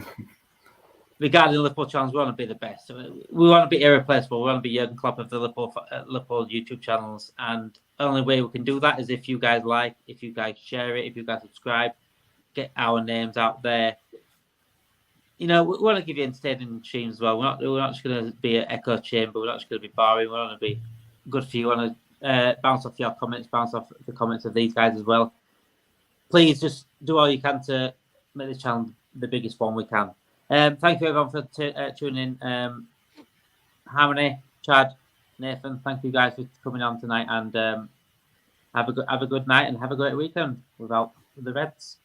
regarding Liverpool channels, we want to be the best. We want to be irreplaceable. We want to be Jurgen Klopp of the Liverpool YouTube channels. And the only way we can do that is if you guys like, if you guys share it, if you guys subscribe, get our names out there. You know, we want to give you entertaining streams as well. We're not just going to be an echo chamber. We're not just going to be boring. We want to be good for you. We want to bounce off your comments, bounce off the comments of these guys as well. Please just do all you can to make this channel the biggest one we can. Thank you everyone for tuning in. Harmony, Chad, Nathan, thank you guys for coming on tonight, and have a good night and have a great weekend without the Reds.